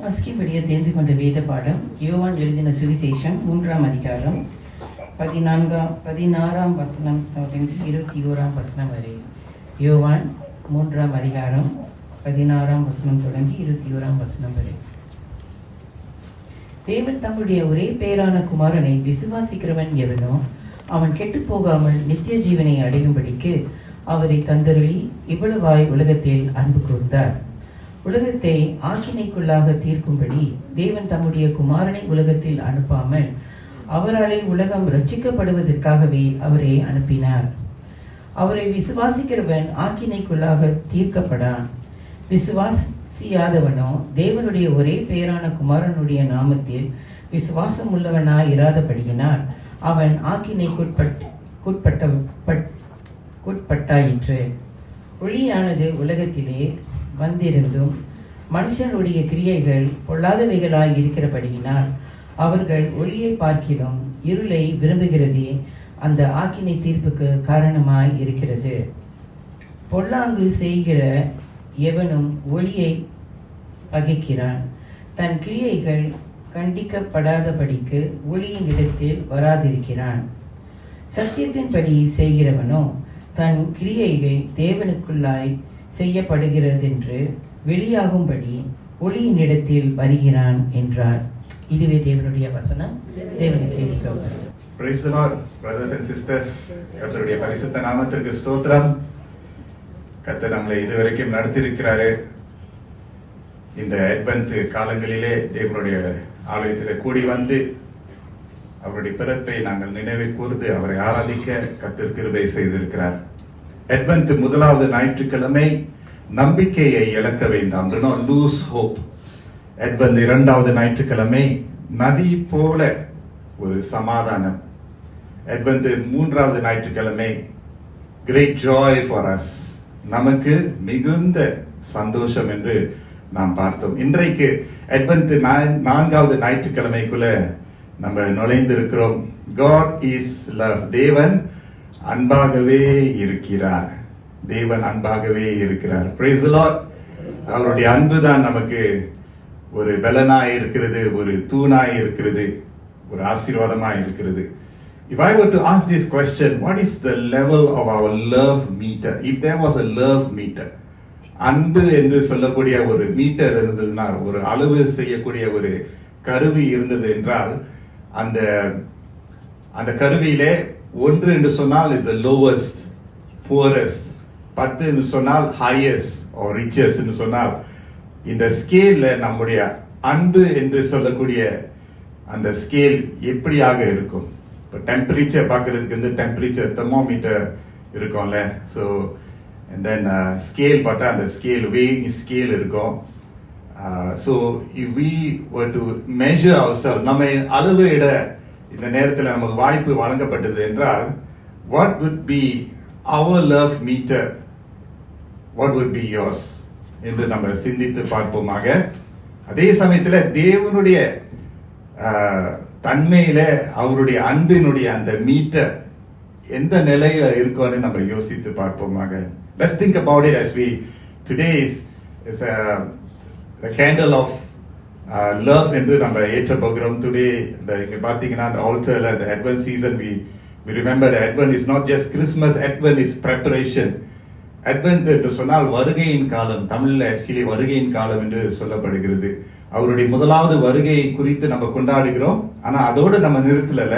வாசிக்கப்படியே தெரிந்து கொண்ட வேத பாடம் யோவான் எழுதின சுவிசேஷம் 3ஆம் அதிகாரம் 16ஆம் வசனம் தொடங்கி 21ஆம் வசனம் வரை. யோவான் 3ஆம் அதிகாரம் 16ஆம் வசனம் தொடங்கி 21ஆம் வசனம் வரை. தேவன் தம்முடைய ஒரே பேரான குமாரனை விசுவாசிக்கிறவன் எவனோ அவன் கெட்டு போகாமல் நித்திய ஜீவனை அடையும்படிக்கு அவரை தந்தருளி இவ்வளவாய் உலகத்தில் அன்பு கூர்ந்தார். உலகத்தை ஆக்கினைக்குள்ளாக தீர்க்கும்படி தேவன் தம்முடைய குமாரனை உலகத்தில் அனுப்பாமல் அவராலே உலகம் ரட்சிக்கப்படுவதற்காகவே அவரை அனுப்பினார். அவரை விசுவாசிக்கிறவன் ஆக்கினைக்குள்ளாக தீர்க்கப்படான். விசுவாசியாதவனோ தேவனுடைய ஒரே பேரான குமாரனுடைய நாமத்தில் விசுவாசம் உள்ளவனாய் இராதபடியினால் அவன் ஆக்கினைக்குட்பட்டாயிற்று. ஒளியானது உலகத்திலே வந்திருந்தும் மனுஷனுடைய கிரியைகள் பொல்லாதவைகளாய் இருக்கிறபடியினால் அவர்கள் ஒளியை பார்க்கிலும் இருளை விரும்புகிறதே அந்த ஆக்கினை தீர்ப்புக்கு காரணமாய் இருக்கிறது. பொல்லாங்கு செய்கிற எவனும் ஒளியை பகைக்கிறான், தன் கிரியைகள் கண்டிக்கப்படாதபடிக்கு ஒளியின் இடத்தில் வராதிருக்கிறான். சத்தியத்தின்படி செய்கிறவனோ தன் கிரியைகள் தேவனுக்குள்ளாய் செய்யப்படுகிறதென்று வெளியாகும்படி ஒளியின் இடத்தில் வருகிறான் என்றார். இதுவே தேவனுடைய வசனம். தேவனுடைய ஸ்தோத்திரம். Praise the Lord, brothers and sisters. கர்த்தருடைய பரிசுத்த நாமத்திற்கு ஸ்தோத்திரம். கர்த்தர் நம்மளை இதுவரைக்கும் நடத்தியிருக்கிறாரு. இந்த அட்வென்ட் காலங்களிலே தேவனுடைய ஆலயத்தில் கூடி வந்து அவருடைய பிறப்பை நாங்கள் நினைவு கூர்ந்து அவரை ஆராதிக்க கர்த்தர் கிருபை செய்திருக்கிறார். அட்வென்ட் முதலாவது ஞாயிற்றுக்கிழமை நம்பிக்கையை இழக்க வேண்டாம், do not lose hope. Advent இரண்டாவது ஞாயிற்றுக்கிழமை நதி போல ஒரு சமாதானம். அட்வென்ட் மூன்றாவது ஞாயிற்றுக்கிழமை great joy for us, நமக்கு மிகுந்த சந்தோஷம் என்று நாம் பார்த்தோம். இன்றைக்கு அட்வென்ட் நான்காவது ஞாயிற்றுக்கிழமைக்குள்ள நம்ம நுழைந்திருக்கிறோம். God is love. தேவன் அன்பாகவே இருக்கிறார். தேவன் அன்பாகவே இருக்கிறார். Praise the Lord. அவருடைய அன்பு தான் நமக்கு ஒரு பலனாய் இருக்கிறது, ஒரு தூணாய் இருக்கிறது, ஒரு ஆசீர்வாதமாய் இருக்கிறது. If I were to ask this question, what is the level of our love meter? If there was a love meter, அன்பு என்று சொல்லக்கூடிய ஒரு மீட்டர் இருந்ததுன்னா, ஒரு அளவு செய்யக்கூடிய ஒரு கருவி இருந்தது என்றால், அந்த கருவியிலே 1 என்று சொன்னால் is the lowest, poorest, 10 என்று சொன்னால் highest or richest என்று சொன்னால், இந்த ஸ்கேல்ல நம்முடைய அன்பு என்று சொல்லக்கூடிய அந்த ஸ்கேல் எப்படியாக இருக்கும்? இப்போ டெம்பரேச்சர் பார்க்கறதுக்கு வந்து டெம்பரேச்சர் தெர்மோமீட்டர் இருக்கும்ல, ஸோ and then ஸ்கேல் பார்த்தா அந்த ஸ்கேல் weighing ஸ்கேல் இருக்கும். So if we were to measure ourselves, நம்ம அளவு இட இந்த நேரத்தில் நமக்கு வாய்ப்பு வழங்கப்பட்டது என்றால், what would be our love meter? What would be yours? என்று நம்ம சிந்தித்து பார்ப்போமாக. அதே சமயத்தில் தேவனுடைய தன்மையில அவருடைய அன்பினுடைய அந்த மீட்டர் எந்த நிலையில இருக்கும்னு நம்ம யோசித்து பார்ப்போமாக. Let's think about it as we today is the candle of love என்று நம்ம ஏற்ற போகிறோம். டுடே இங்க பாத்தீங்கன்னா அந்த ஆல்டர்ல the Advent season we remember that Advent is not just Christmas. Advent is preparation. Advent என்று சொன்னால் வருகையின் காலம். தமிழ்ல ஆக்சுவலி வருகையின் காலம் என்று சொல்லப்படுகிறது. அவருடைய முதலாவது வருகையை குறித்து நம்ம கொண்டாடுகிறோம். ஆனா அதோடு நம்ம நிறுத்தல.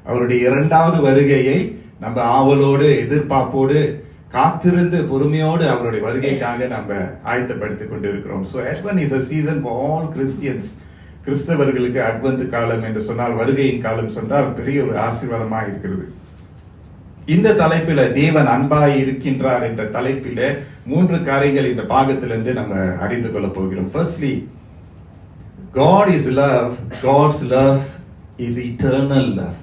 அவருடைய இரண்டாவது வருகையை நம்ம ஆவலோடு எதிர்பார்ப்போடு காத்திருந்து பொறுமையோடு அவருடைய வருகைக்காக நம்ம ஆயத்தப்படுத்திக் கொண்டு இருக்கிறோம். So Advent is a season for all Christians. கிறிஸ்தவர்களுக்கு அட்வென்ட் காலம் என்று சொன்னால், வருகையின் காலம் சொன்னால் பெரிய ஒரு ஆசீர்வாதமாக இருக்கிறது. இந்த தலைப்பில தேவன் அன்பாய் இருக்கின்றார் என்ற தலைப்பில 3 காரியங்கள் இந்த பாகத்திலிருந்து நம்ம அறிந்து கொள்ள போகிறோம். Firstly, God is love. God's love is eternal love.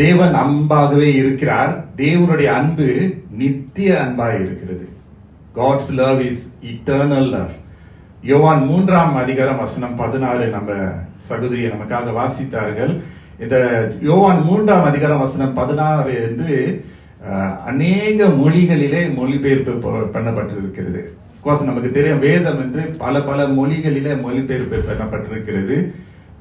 தேவன் அன்பாகவே இருக்கிறார். தேவனுடைய அன்பு நித்திய அன்பாய் இருக்கிறது. God's love is eternal love. யோவான் 3ஆம் அதிகாரம் வசனம் 16 நம்ம சகோதரியை நமக்காக வாசித்தார்கள். இந்த யோவான் 3ஆம் அதிகாரம் வசனம் 16 என்று அநேக மொழிகளிலே மொழிபெயர்ப்பு பண்ணப்பட்டிருக்கிறது. கோர்ஸ் நமக்கு தெரியும் வேதம் என்று பல பல மொழிகளிலே மொழிபெயர்ப்பு பண்ணப்பட்டிருக்கிறது.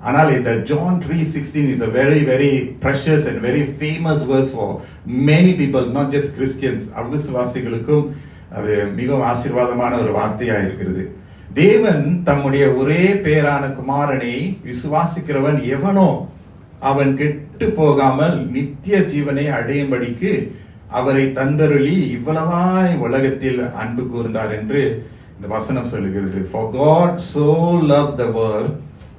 ஆனால் இந்த John 3:16 is a very very precious and very famous verse for many people, not just Christians. அவிசுவாசிகளுக்கும் அது மிகவும் ஆசீர்வாதமான ஒரு வார்த்தையா இருக்கிறது. தேவன் தம்முடைய ஒரே பேரான குமாரனை விசுவாசிக்கிறவன் எவனோ அவன் கெட்டு போகாமல் நித்திய ஜீவனை அடையும்படிக்கு அவரை தந்தருளி இவ்வளவாய் உலகத்தில் அன்பு கூர்ந்தார் என்று இந்த வசனம் சொல்லுகிறது. For God so loved the world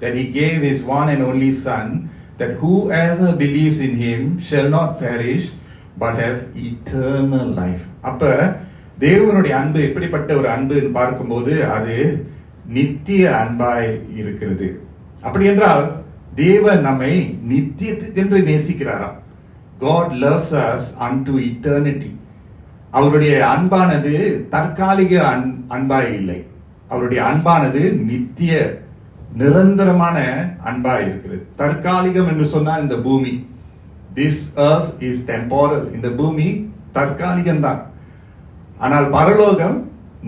that he gave his one and only son, that whoever believes in him shall not perish but have eternal life. அப்ப தேவனுடைய அன்பு எப்படிப்பட்ட ஒரு அன்புன்னு பார்க்கும்போது அது நித்திய அன்பாய் இருக்கிறது. அப்படி என்றால் தேவன் நம்மை நித்தியத்துக்கென்று நேசிக்கிறாராம். God loves us unto eternity. அவருடைய அன்பானது தற்காலிக அன்பாய் இல்லை. அவருடைய அன்பானது நித்திய நிரந்தரமான அன்பாய் இருக்கிறது. தற்காலிகம் என்று சொன்னால் இந்த பூமி, this earth is temporal. இந்த பூமி தற்காலிகம் தான். ஆனால் பரலோகம்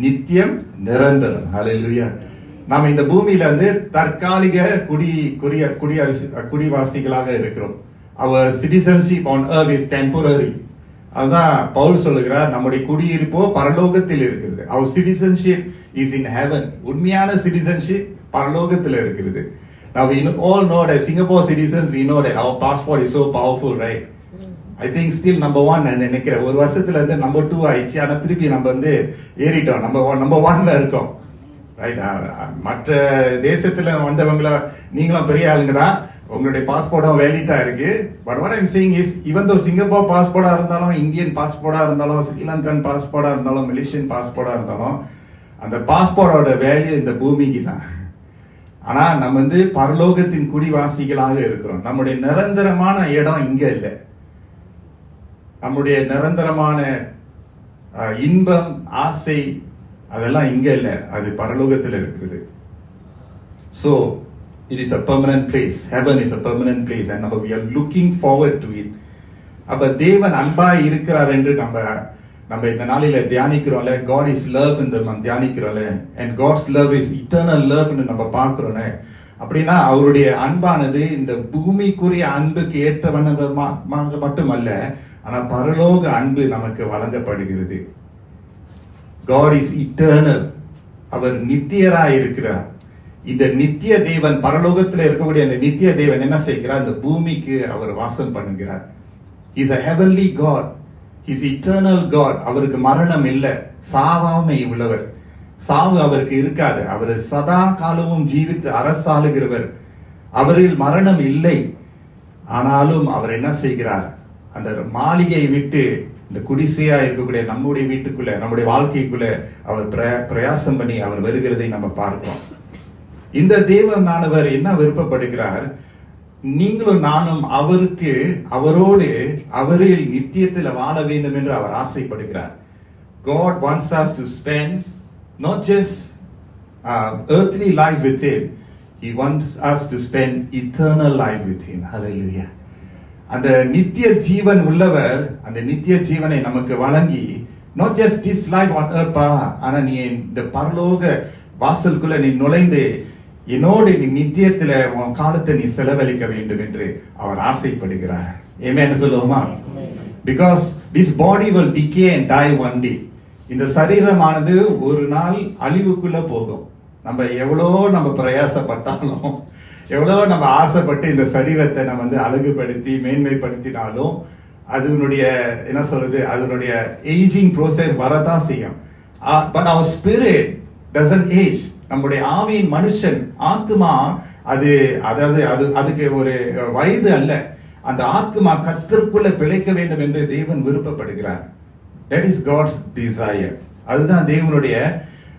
நித்தியம் நிரந்தரம். ஹல்லேலூயா. நாம் இந்த பூமியில வந்து தற்காலிக குடிவாசிகளாக இருக்கிறோம். Our citizenship on earth is temporary. அதுதான் பவுல் சொல்லுகிறார், நம்முடைய குடியிருப்போ பரலோகத்தில் இருக்கிறது. Our citizenship is in heaven. உண்மையான citizenship பரலோகத்தில் இருக்கிறது. Now we all know that Singapore citizens, we know that our passport is so powerful, right? I think still number 1 நான் நினைக்கிறேன். ஒரு வருஷத்துல இருந்து number 2 ஆயிடுச்சு. ஆனா திருப்பி நம்ம வந்து ஏறிட்டோம். number 1ல இருக்கோம். ரைட். மற்ற தேசத்துல வந்தவங்கள நீங்களும் பெரிய ஆளுங்க தான், உங்களுடைய பாஸ்போர்ட்டும் வேலிட்டா இருக்கு. But what I'm saying is, even though Singapore பாஸ்போர்ட்டா இருந்தாலும், இந்தியன் பாஸ்போர்ட்டா இருந்தாலும், ஸ்ரீலங்கன் பாஸ்போர்ட்டா இருந்தாலும், மலேசியன் பாஸ்போர்ட்டா இருந்தாலும், அந்த பாஸ்போர்ட்டோட வேல்யூ இந்த பூமிக்கு தான். ஆனா நம்ம வந்து பரலோகத்தின் குடிவாசிகளாக இருக்கிறோம். நம்முடைய நிரந்தரமான இடம் இங்க இல்லை. நம்முடைய நிரந்தரமான இன்பம், ஆசை அதெல்லாம் இங்க இல்ல, அது பரலோகத்தில் இருக்கிறது. So it is a permanent place. Heaven is a permanent place and we are looking forward to it. அப்ப தேவன் அன்பாய் இருக்கிறார் என்று நம்ம இந்த நாளில தியானிக்கிறோம்ல. God is love என்று நம்ம தியானிக்கிறோம்ல. And God's love is eternal love என்று நம்ம பார்க்கிறோம்ல. அப்படின்னா அவருடைய அன்பானது இந்த பூமிக்குரிய அன்புக்கு ஏற்றவனதாக மட்டுமல்ல, ஆனா பரலோக அன்பு நமக்கு வழங்கப்படுகிறது. God is eternal. அவர் நித்தியராய் இருக்கிறார். இந்த நித்திய தேவன், பரலோகத்தில் இருக்கக்கூடிய அந்த நித்திய தேவன் என்ன செய்கிறார்? இந்த பூமிக்கு அவர் வாசம் பண்ணுகிறார். He is a heavenly God. He is eternal God. அவருக்கு மரணம் இல்லை, சாவாமை உள்ளவர். சாவு அவருக்கு இருக்காது. அவர் சதா காலமும் ஜீவித்து அரசாளுகிறவர். அவரில் மரணம் இல்லை. ஆனாலும் அவர் என்ன செய்கிறார்? அந்த மாளிகையை விட்டு இந்த குடிசையா இருக்கக்கூடிய நம்முடைய வீட்டுக்குள்ள, நம்முடைய வாழ்க்கைக்குள்ள அவர் பிரயாசம் பண்ணி அவர் வருகிறதை நம்ம பார்க்கிறோம். இந்த தேவனானவர் என்ன விருப்பப்படுகிறார்? நீங்களும் நானும் அவரோடு அவரில் நித்தியத்தில் வாழ வேண்டும் என்று அவர் ஆசைப்படுகிறார். God wants us to spend not just earthly life with him. He wants us to spend eternal life with him. Hallelujah. அந்த நித்திய ஜீவன் உள்ளவர் அந்த நித்திய ஜீவனை நமக்கு வழங்கி, not just this life on earth, ஆனா நீ இந்த பரலோக வாசலுக்குள்ள நீ நுழைந்து என்னோடு நீ நித்தியத்துல உன் காலத்தை நீ செலவழிக்க வேண்டும் என்று அவர் ஆசைப்படுகிறார். ஆமென் சொல்லுவோமா? Because this body will decay and die one day. இந்த சரீரமானது ஒரு நாள் அழிவுக்குள்ள போகும். நம்ம பிரயாசப்பட்டாலும், எவ்வளவு நம்ம ஆசைப்பட்டு இந்த சரீரத்தை நம்ம வந்து அழகுபடுத்தி மேன்மைப்படுத்தினாலும் அதனுடைய என்ன சொல்றது, அதனுடைய ஏஜிங் ப்ரோசஸ் வரதான் செய்யும். பட் அவர் ஸ்பிரிட் டசன்ட் ஏஜ். நம்முடைய ஆவியின் மனுஷன் ஆத்மா அதுக்கு ஒரு வயது அல்ல. அந்த ஆத்மா கர்த்தருக்குள்ள பிழைக்க வேண்டும் என்று தேவன் விருப்பப்படுகிறார். That is God's desire. அதுதான் தேவனுடைய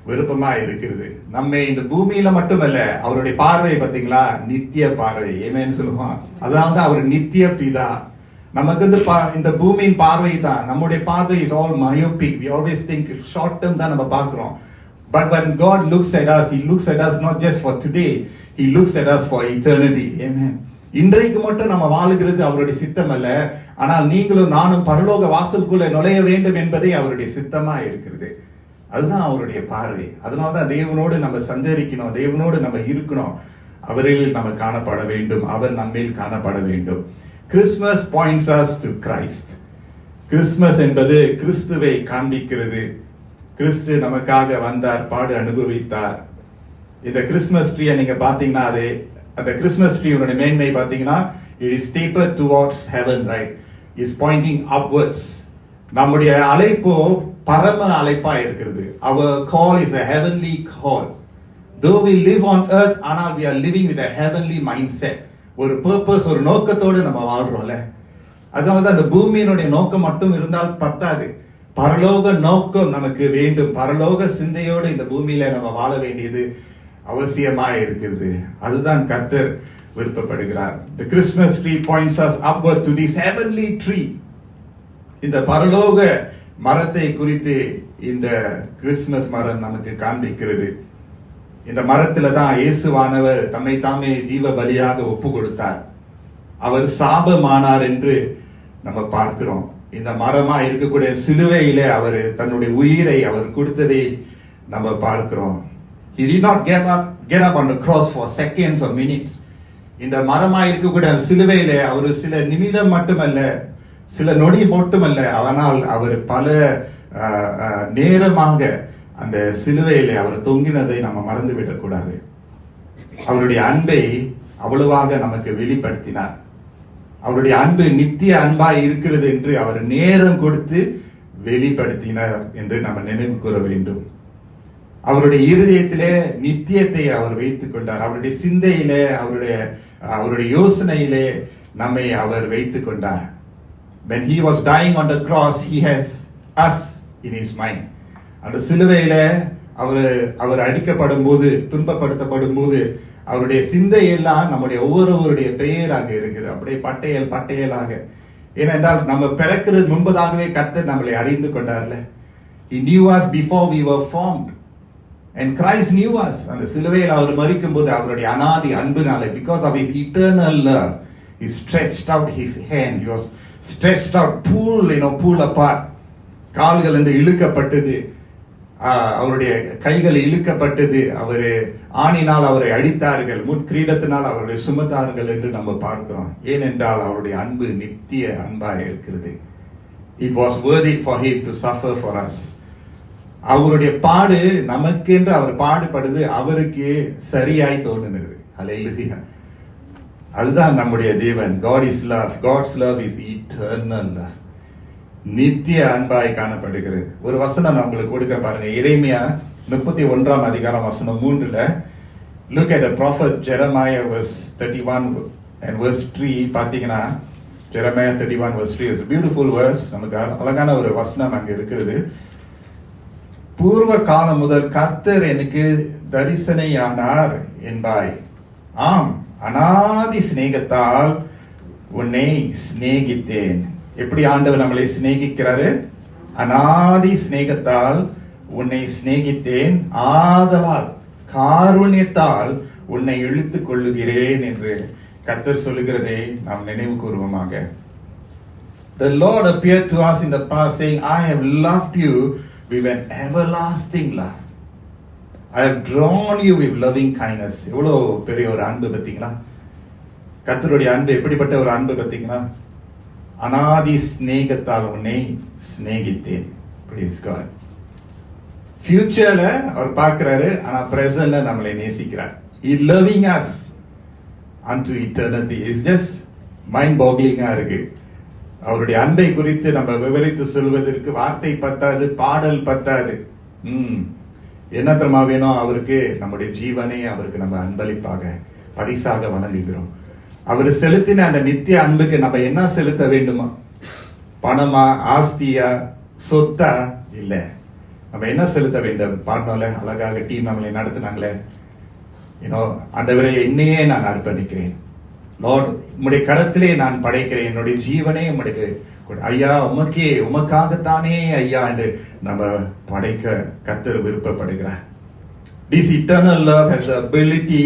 விருப்பமா இருக்கிறது. நம்ம இந்த பூமியில மட்டுமல்ல, அவருடைய பார்வை பார்த்தீங்களா, நித்திய பார்வை. ஏமேன்னு சொல்லுவான். அதனால்தான் அவர் நித்திய பிதா. நமக்கு இந்த பூமியின் பார்வை தான், நம்முடைய பார்வை is all myopic. We always think short term தான் நம்ம பார்க்கிறோம். But when God looks at us, he looks at us not just for today, he looks at us for eternity. Amen. இன்றைக்கு மட்டும் நம்ம வாழுகிறது அவருடைய சித்தம் அல்ல, ஆனால் நீங்களும் நானும் பரலோக வாசலுக்குள்ள நுழைய வேண்டும் என்பதே அவருடைய சித்தமா இருக்கிறது. அதுதான் அவருடைய பார்வை. அதனாலதான் தேவனோடு நம்ம சஞ்சரிக்கணும், தேவனோடு நம்ம இருக்கணும், அவரில் நம்ம காணப்பட வேண்டும், அவர் நம்மில் காணப்பட வேண்டும். Christmas points us to Christ. Christmas என்பது கிறிஸ்துவை காண்பிக்கிறது. கிறிஸ்து நமக்காக வந்தார், பாடு அனுபவித்தார். இந்த கிறிஸ்துமஸ் ட்ரீயை நீங்க பாத்தீங்கன்னா அந்த கிறிஸ்துமஸ் ட்ரீயோட மேன்மை பாத்தீங்கன்னா it is tapered towards heaven, right? Is pointing upwards. நம்முடைய அழைப்போ பரம அழைப்பா இருக்கிறது. Our call is a heavenly call. Though we live on earth, ஆனால் we are living with a heavenly mindset. ஒரு purpose, ஒரு நோக்கத்தோடு நம்ம வாழ்றோம்ல. அதனால அந்த பூமியினுடைய நோக்கம் மட்டும் இருந்தால் பத்தாது, பரலோக நோக்கம் நமக்கு வேண்டும். பரலோக சிந்தையோடு இந்த பூமியில நம்ம வாழ வேண்டியது அவசியமா இருக்கிறது. அதுதான் கர்த்தர் விருப்பப்படுகிறார். The Christmas tree points us upward to this heavenly tree. இந்த பரலோக மரத்தை குறித்து இந்த கிறிஸ்துமஸ் மரம் நமக்கு காண்பிக்கிறது. இந்த மரத்துல தான் இயேசுவானவர் தம்மை தாமே ஜீவ பலியாக ஒப்பு கொடுத்தார். அவர் சாபமானார் என்று நம்ம பார்க்கிறோம். இந்த மரமா இருக்கக்கூடிய சிலுவையிலே அவர் தன்னுடைய உயிரை அவர் கொடுத்ததை நம்ம பார்க்கிறோம். He did not get up on the cross for seconds or minutes. இந்த மரமா இருக்கக்கூடிய சிலுவையிலே அவர் சில நிமிடம் மட்டுமல்ல, சில நொடி மட்டுமல்ல, ஆனால் அவர் பல நேரமாக அந்த சிலுவையிலே அவர் தொங்கினதை நம்ம மறந்து விடக்கூடாது. அவருடைய அன்பை அவ்வளவாக நமக்கு வெளிப்படுத்தினார். அவருடைய அன்பு நித்திய அன்பாய் இருக்கிறது என்று அவர் நேரம் கொடுத்து வெளிப்படுத்தினார் என்று நம்ம நினைவு கூற வேண்டும். அவருடைய இருதயத்திலே நித்தியத்தை அவர் வைத்துக் கொண்டார். அவருடைய சிந்தையிலே, அவருடைய யோசனையிலே நம்மை அவர் வைத்துக் கொண்டார். When he was dying on the cross, he has us in his mind. அந்த சிலுவையில அவர் அடிக்கப்படும் போது, துன்பப்படுத்தப்படும் போது அவருடைய சிந்தையெல்லாம் நம்முடைய ஒவ்வொருவருடைய பெயராக இருக்குது. அப்படியே பட்டையலாக. ஏனென்றால் நம்ம பிறக்கிறது முன்பதாகவே கர்த்தர் நம்மளை அறிந்து கொண்டார்ல. He knew us before we were formed. And Christ knew us. அந்த சிலுவையில் அவர் மரிக்கும் போது அவருடைய அனாதி அன்பினாலே, because of his eternal love, he stretched out his hand. He was stretched out, pulled apart. கால்கள் வந்து இழுக்கப்பட்டது, அவருடைய கைகள் இழுக்கப்பட்டது. அவரு ஆணினால் அவரை அடித்தார்கள், முட்கிரீடத்தினால் அவரை சுமத்தார்கள் என்று நம்ம பார்க்கிறோம். ஏனென்றால் அவருடைய அன்பு நித்திய அன்பாக இருக்கிறது. It was worthy for him to suffer for us. அவருடைய பாடு நமக்கென்று அவர் பாடுபடுது அவருக்கு சரியாய் தோன்றுகிறது. ஹல்லேலூயா. அதுதான் நம்முடைய தேவன். God is love. God's love is eternal love. நித்திய அன்பாய் காணப்படுகிறது. ஒரு வசனம் நான் உங்களுக்கு கொடுக்க பாருங்க. எரேமியா 31 அதிகாரம் வசனம் 3ல look at the prophet Jeremiah verse 31 and verse 3. பாத்தீங்கன்னா Jeremiah 31 verse 3 is a beautiful verse. நமக்கு அழகான ஒரு வசனம் அங்க இருக்கிறது. பூர்வ காலம் முதல் கர்த்தர் எனக்கு தரிசனையானார் என்பாய். ஆம், அனாதி சிநேகத்தால் உன்னை சிநேகித்தேன். எப்படி ஆண்டவர் நம்மளை சிநேகிக்கிறாரு? அனாதி சிநேகத்தால் உன்னை சிநேகித்தேன், ஆதலால் காருண்யத்தால் உன்னை இழுத்துக் கொள்ளுகிறேன் என்று கர்த்தர் சொல்லுகிறதை நாம் நினைவு கூறுவோமாக. The Lord appeared to us in the past saying, I have loved you with an everlasting love. I have drawn you with loving kindness. எவ்வளவு பெரிய ஒரு அன்பு பார்த்தீங்களா? கர்த்தருடைய அன்பு எப்படிப்பட்ட ஒரு அன்பு பார்த்தீங்களா? அனாதி சிநேகத்தால் உன்னை சிநேகித்தேன். Praise God. ஃபியூச்சர்ல அவர் பார்க்கிறாரு, ஆனா பிரசன்ட்ல நம்மளை நேசிக்கிறார். He loving us unto eternity. It's just mind boggling இருக்கு. அவருடைய அன்பை குறித்து நம்ம விவரித்து சொல்வதற்கு வார்த்தை பத்தாது, பாடல் பத்தாது. என்ன தெரியுமா வேணும் அவருக்கு? நம்முடைய ஜீவனை அவருக்கு நம்ம அன்பளிப்பாக பரிசாக வழங்குகிறோம். அவர் செலுத்தின அந்த நித்திய அன்புக்கு நம்ம என்ன செலுத்த வேண்டுமா? பணமா, ஆஸ்தியா, சொத்தா? இல்ல. நம்ம என்ன செலுத்த வேண்டும்? பாடணும்ல, அழகாக டீம் நம்மளை நடத்தினாங்களே, ஆண்டவரே என்னையே நான் அர்ப்பணிக்கிறேன். லார்ட், உம்முடைய கரத்திலே நான் படைக்கிறேன், என்னுடைய ஜீவனே உம்முடைய ஐயா, உமக்காகத்தானே ஐயா என்று நம்ம படைக்க கர்த்தர் விருப்பப்படுகிறார். This eternal love has the ability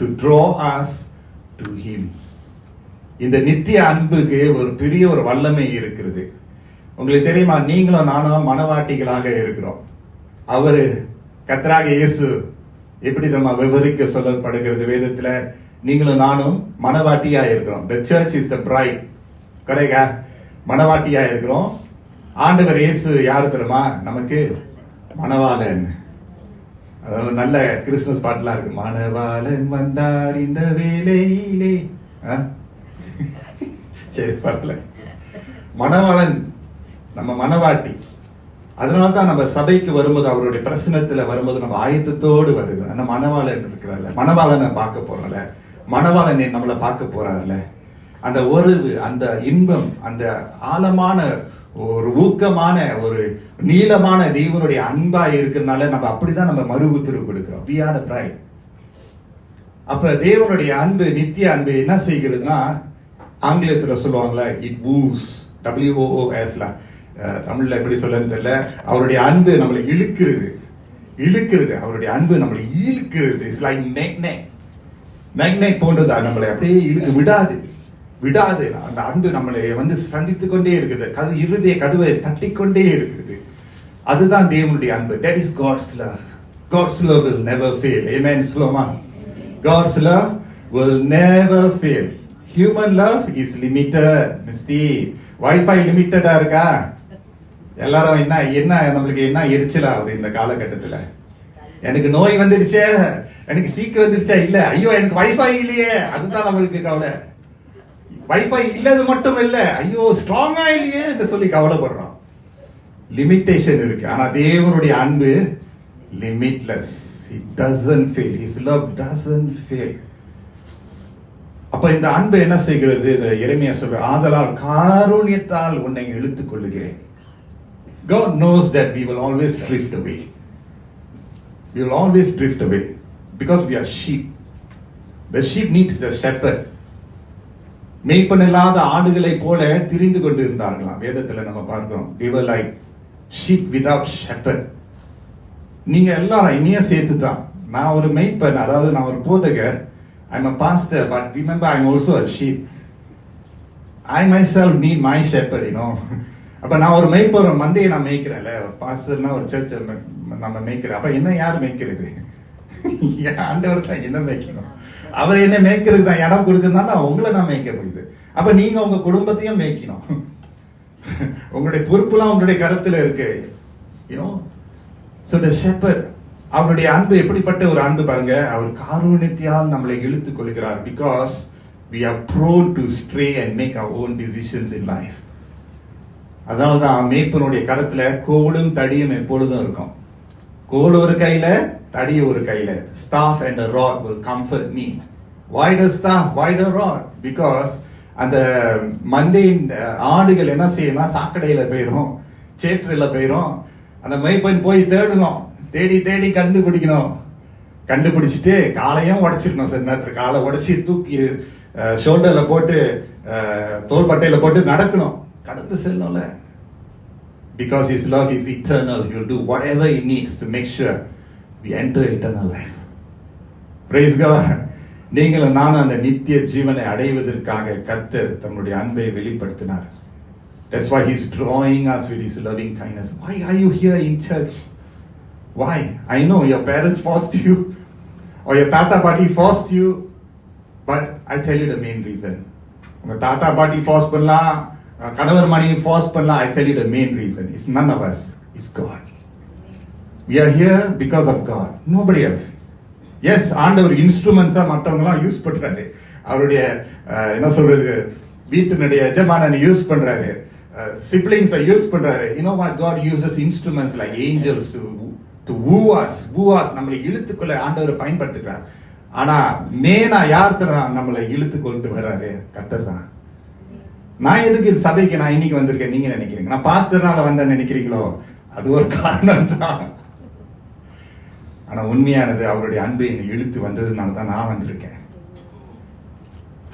to draw us to him. இந்த நித்திய அன்புக்கு ஒரு பெரிய ஒரு வல்லமை இருக்கிறது. உங்களுக்கு தெரியுமா? நீங்களும் நானும் மனவாட்டிகளாக இருக்கிறோம். அவரு கர்த்தராக இயேசு எப்படி நம்ம விவரிக்க சொல்லப்படுகிறது வேதத்துல, நீங்களும் நானும் மணவாட்டியா இருக்கிறோம். The church is the bride. கரெக்டா? மணவாட்டியா இருக்கிறோம். ஆண்டவர் இயேசு யாரு தெரியுமா நமக்கு? மணவாளன். அதனால நல்ல கிறிஸ்துமஸ் பாட்டுலாம் இருக்கு. மணவாளன் வந்தார் இந்த வேளையிலே. சரி, பரவாயில்ல. மணவாளன் நம்ம மணவாட்டி. அதனால்தான் நம்ம சபைக்கு வரும்போது, அவருடைய பிரசனத்துல வரும்போது நம்ம ஆயத்தத்தோடு வருகிறோம். அந்த மணவாளன் இருக்கிறார்ல, மணவாளனை பார்க்க போறோம்ல, மணவாளன் நம்மளை பார்க்க போறாருல, அந்த ஒரு அந்த இன்பம், அந்த ஆழமான ஒரு ஊக்கமான ஒரு நீளமான தேவனுடைய அன்பா இருக்கிறதுனால நம்ம அப்படிதான் நம்ம மறு உத்தரவு கொடுக்கிறோம். We are the bride. அப்ப தேவனுடைய அன்பு, நித்திய அன்பு என்ன செய்கிறதுனா, ஆங்கிலத்துல சொல்லுவாங்களா, இட் மூவ்ஸ், WOOS, தமிழ்ல எப்படி சொல்லுன்னு தெரியல. அவருடைய அன்பு நம்மளை இழுக்கிறது, அவருடைய அன்பு நம்மளை ஈர்க்கிறது. இட்ஸ் லைக் மேக்னெட் போன்றதா, நம்மளை அப்படியே இழுக்க விடாது. அந்த அன்பு நம்மளை சந்தித்து கொண்டே இருக்குது, இருதய கதவை தட்டிக்கொண்டே இருக்குது. அதுதான் தேவனுடைய அன்பு. That is God's love. God's love will never fail. Amen. Sloma. God's love will never fail. Human love is limited. மிஸ்டி வைஃபை லிமிட்டடா இருக்கா? எல்லாரும் என்ன நம்மளுக்கு என்ன எரிச்சல் ஆகுது இந்த காலகட்டத்துல? எனக்கு நோய் வந்துடுச்சே, எனக்கு சீக்கு வந்துடுச்சா? இல்ல, ஐயோ எனக்கு வைஃபை இல்லையே, அதுதான் நம்மளுக்கு கவலை. வைஃபை இல்லது மட்டும் இல்ல, ஐயோ ஸ்ட்ராங்கா இல்லையே என்று சொல்லி கவலைப்படுறோம். லிமிட்டேஷன் இருக்கு. ஆனா தேவனுடைய அன்பு limitless. It doesn't fail. His love doesn't fail. அப்ப இந்த அன்பு என்ன செய்கிறது? எரேமியா சொல்ற, ஆதலால் காருண்யத்தால் உன்னை இழுத்துக் கொள்ளுகிறேன். God knows that we will always drift away. We will always drift away because we are sheep. The sheep needs the shepherd. மேய்ப்பன் இல்லாத ஆடுகளை போல திரிந்து கொண்டு இருந்தார்களாம். வேதத்துல நம்ம பார்க்கிறோம். They were like sheep without shepherd. நீங்க எல்லாரும் இனிய சேர்த்து தான். நான் ஒரு மேய்ப்பன், அதாவது நான் ஒரு போதகர். I'm a pastor, but remember I'm also a sheep. I myself need my shepherd, you know. அப்ப நான் ஒரு மேய்ப்பர், ஒரு மந்தையை நான் மேய்க்கிறேன்ல. பாஸ்டர்னா ஒரு சர்ச் நம்ம மேய்க்கிறேன். அப்ப என்ன யார் மேய்க்கிறது? ஆண்டவர் தான் என்ன மேய்க்கணும். அவர் என்ன மேய்க்கிறது தான் இடம் கொடுக்குறதுனால உங்களை நான் மேய்க்க முடியுது. அப்ப நீங்க உங்க குடும்பத்தையும் மேய்க்கணும். உங்களுடைய பொறுப்புலாம் உங்களுடைய கருத்துல இருக்கு. யூனோ, சோ தி ஷெப்பர்ட், அவருடைய அன்பு எப்படிப்பட்ட ஒரு அன்பு பாருங்க. அவர் காருண்யத்தால் நம்மளை இழுத்துக் கொள்கிறார். Because we are prone to stray and make our own decisions in life. அதனால்தான் மேய்ப்பனுடைய கரத்துல கோலும் தடியும் எப்பொழுதும் இருக்கும். கோல் ஒரு கையில, தடி ஒரு கையில. Staff and the rod will comfort me. Why the staff? Why the rod? Because அந்த மந்தையின் ஆடுகள் என்ன செய்யணும்? சாக்கடையில போயிரும், சேற்றில போயிரும். அந்த மேய்ப்பன் போய் தேடணும், தேடி கண்டுபிடிக்கணும். கண்டுபிடிச்சிட்டு காலையும் உடைச்சிடணும். சில நேரத்தில் காலை உடைச்சி தூக்கி ஷோல்டர்ல போட்டு தோள்பட்டையில போட்டு நடக்கணும், கடந்து செல்லணும்ல. Because his love is eternal, he will do whatever he needs to make sure we enter eternal life. Praise God. நீங்களும் நானும் அந்த நித்திய ஜீவனை அடைவதற்காக கர்த்தர் தம்முடைய அன்பை வெளிப்படுத்தினார். That's why he's drawing us with his loving kindness. Why are you here in church? Why? I know your parents forced you or your tata party forced you, but I tell you the main reason. உங்க தாத்தா பாட்டி force பண்ணலாம், கணவர் மனைவி force பண்ணலாம். I tell you the main reason. It's none of us. It's God. We are here because of God. Nobody else. Yes, ஆண்டவர் இன்ஸ்ட்ருமெண்ட்ஸா மற்றவங்களாம் use பண்றாரு. அவருடைய என்ன சொல்றது, வீட்டினுடைய எஜமானனை யூஸ் பண்றாரு, சிப்ளிங்ஸை யூஸ் பண்றாரு. You know what? God uses instruments like angels to woo us. நம்மளை இழுத்துக்கொள்ள ஆண்டவர் பயன்படுத்துகிறார். ஆனா மேனா யார் தான் நம்மளை இழுத்து கொண்டு வர்றாரு? கர்த்தர் தான். நான் எதுக்கு சபைக்கு நான் இன்னைக்கு வந்திருக்கேன் நீங்க நினைக்கிறீங்க? நான் பாஸ்டர்னால வந்தேன் நினைக்கிறீங்களோ? அது ஒரு காரணம் தான். ஆனா உண்மையானது அவருடைய அன்பை என்னை இழுத்து வந்ததுனால தான் நான் வந்திருக்கேன்.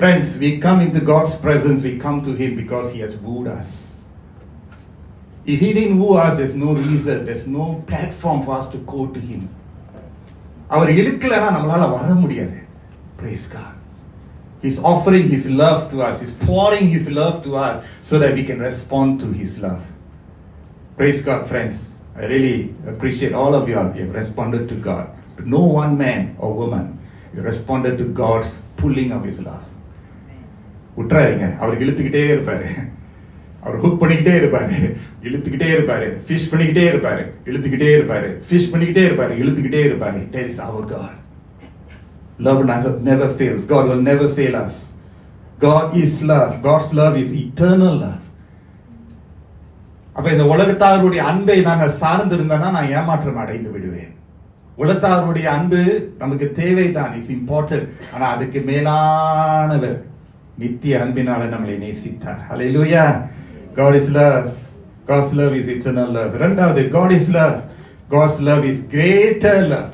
Friends, we come into God's presence, we come to him because he has wooed us. If he didn't woo us, there's no reason, there's no platform for us to go to him. அவர் இழுக்கலனா நம்மளால வர முடியாது. Praise God. He's offering his love to us, he's pouring his love to us so that we can respond to his love. Praise God, friends. I really appreciate all of you all. You have responded to God. No one man or woman, you responded to God's pulling of his love. விட்டுறாருங்க, அவர் இழுத்துக்கிட்டே இருப்பாரு, அவர் hook பண்ணிக்கிட்டே இருப்பாரு, இழுத்துக்கிட்டே இருப்பாரு, fish பண்ணிக்கிட்டே இருப்பாரு, இழுத்துக்கிட்டே இருப்பாரு, ஃபிஷ் பண்ணிக்கிட்டே இருப்பாரு, இழுத்துக்கிட்டே இருப்பாரு. That is our God. Love never fails. God will never fail us. God is love. God's love is eternal love. அப்ப இந்த உலகத்தாருடைய அன்பை நான் சார்ந்து இருந்தேன்னா நான் ஏமாற்றம் அடைந்து விடுவேன். உலகத்தாருடைய அன்பு நமக்கு தேவைதான், இட்ஸ் இம்பார்ட்டன்ட். ஆனா அதுக்கு மேலானவர் நித்திய அன்பினால நம்மளை நேசித்தார். ஹல்லேலூயா. God is love. God's love is eternal love. இரண்டாவது, God is love. God's love is greater love.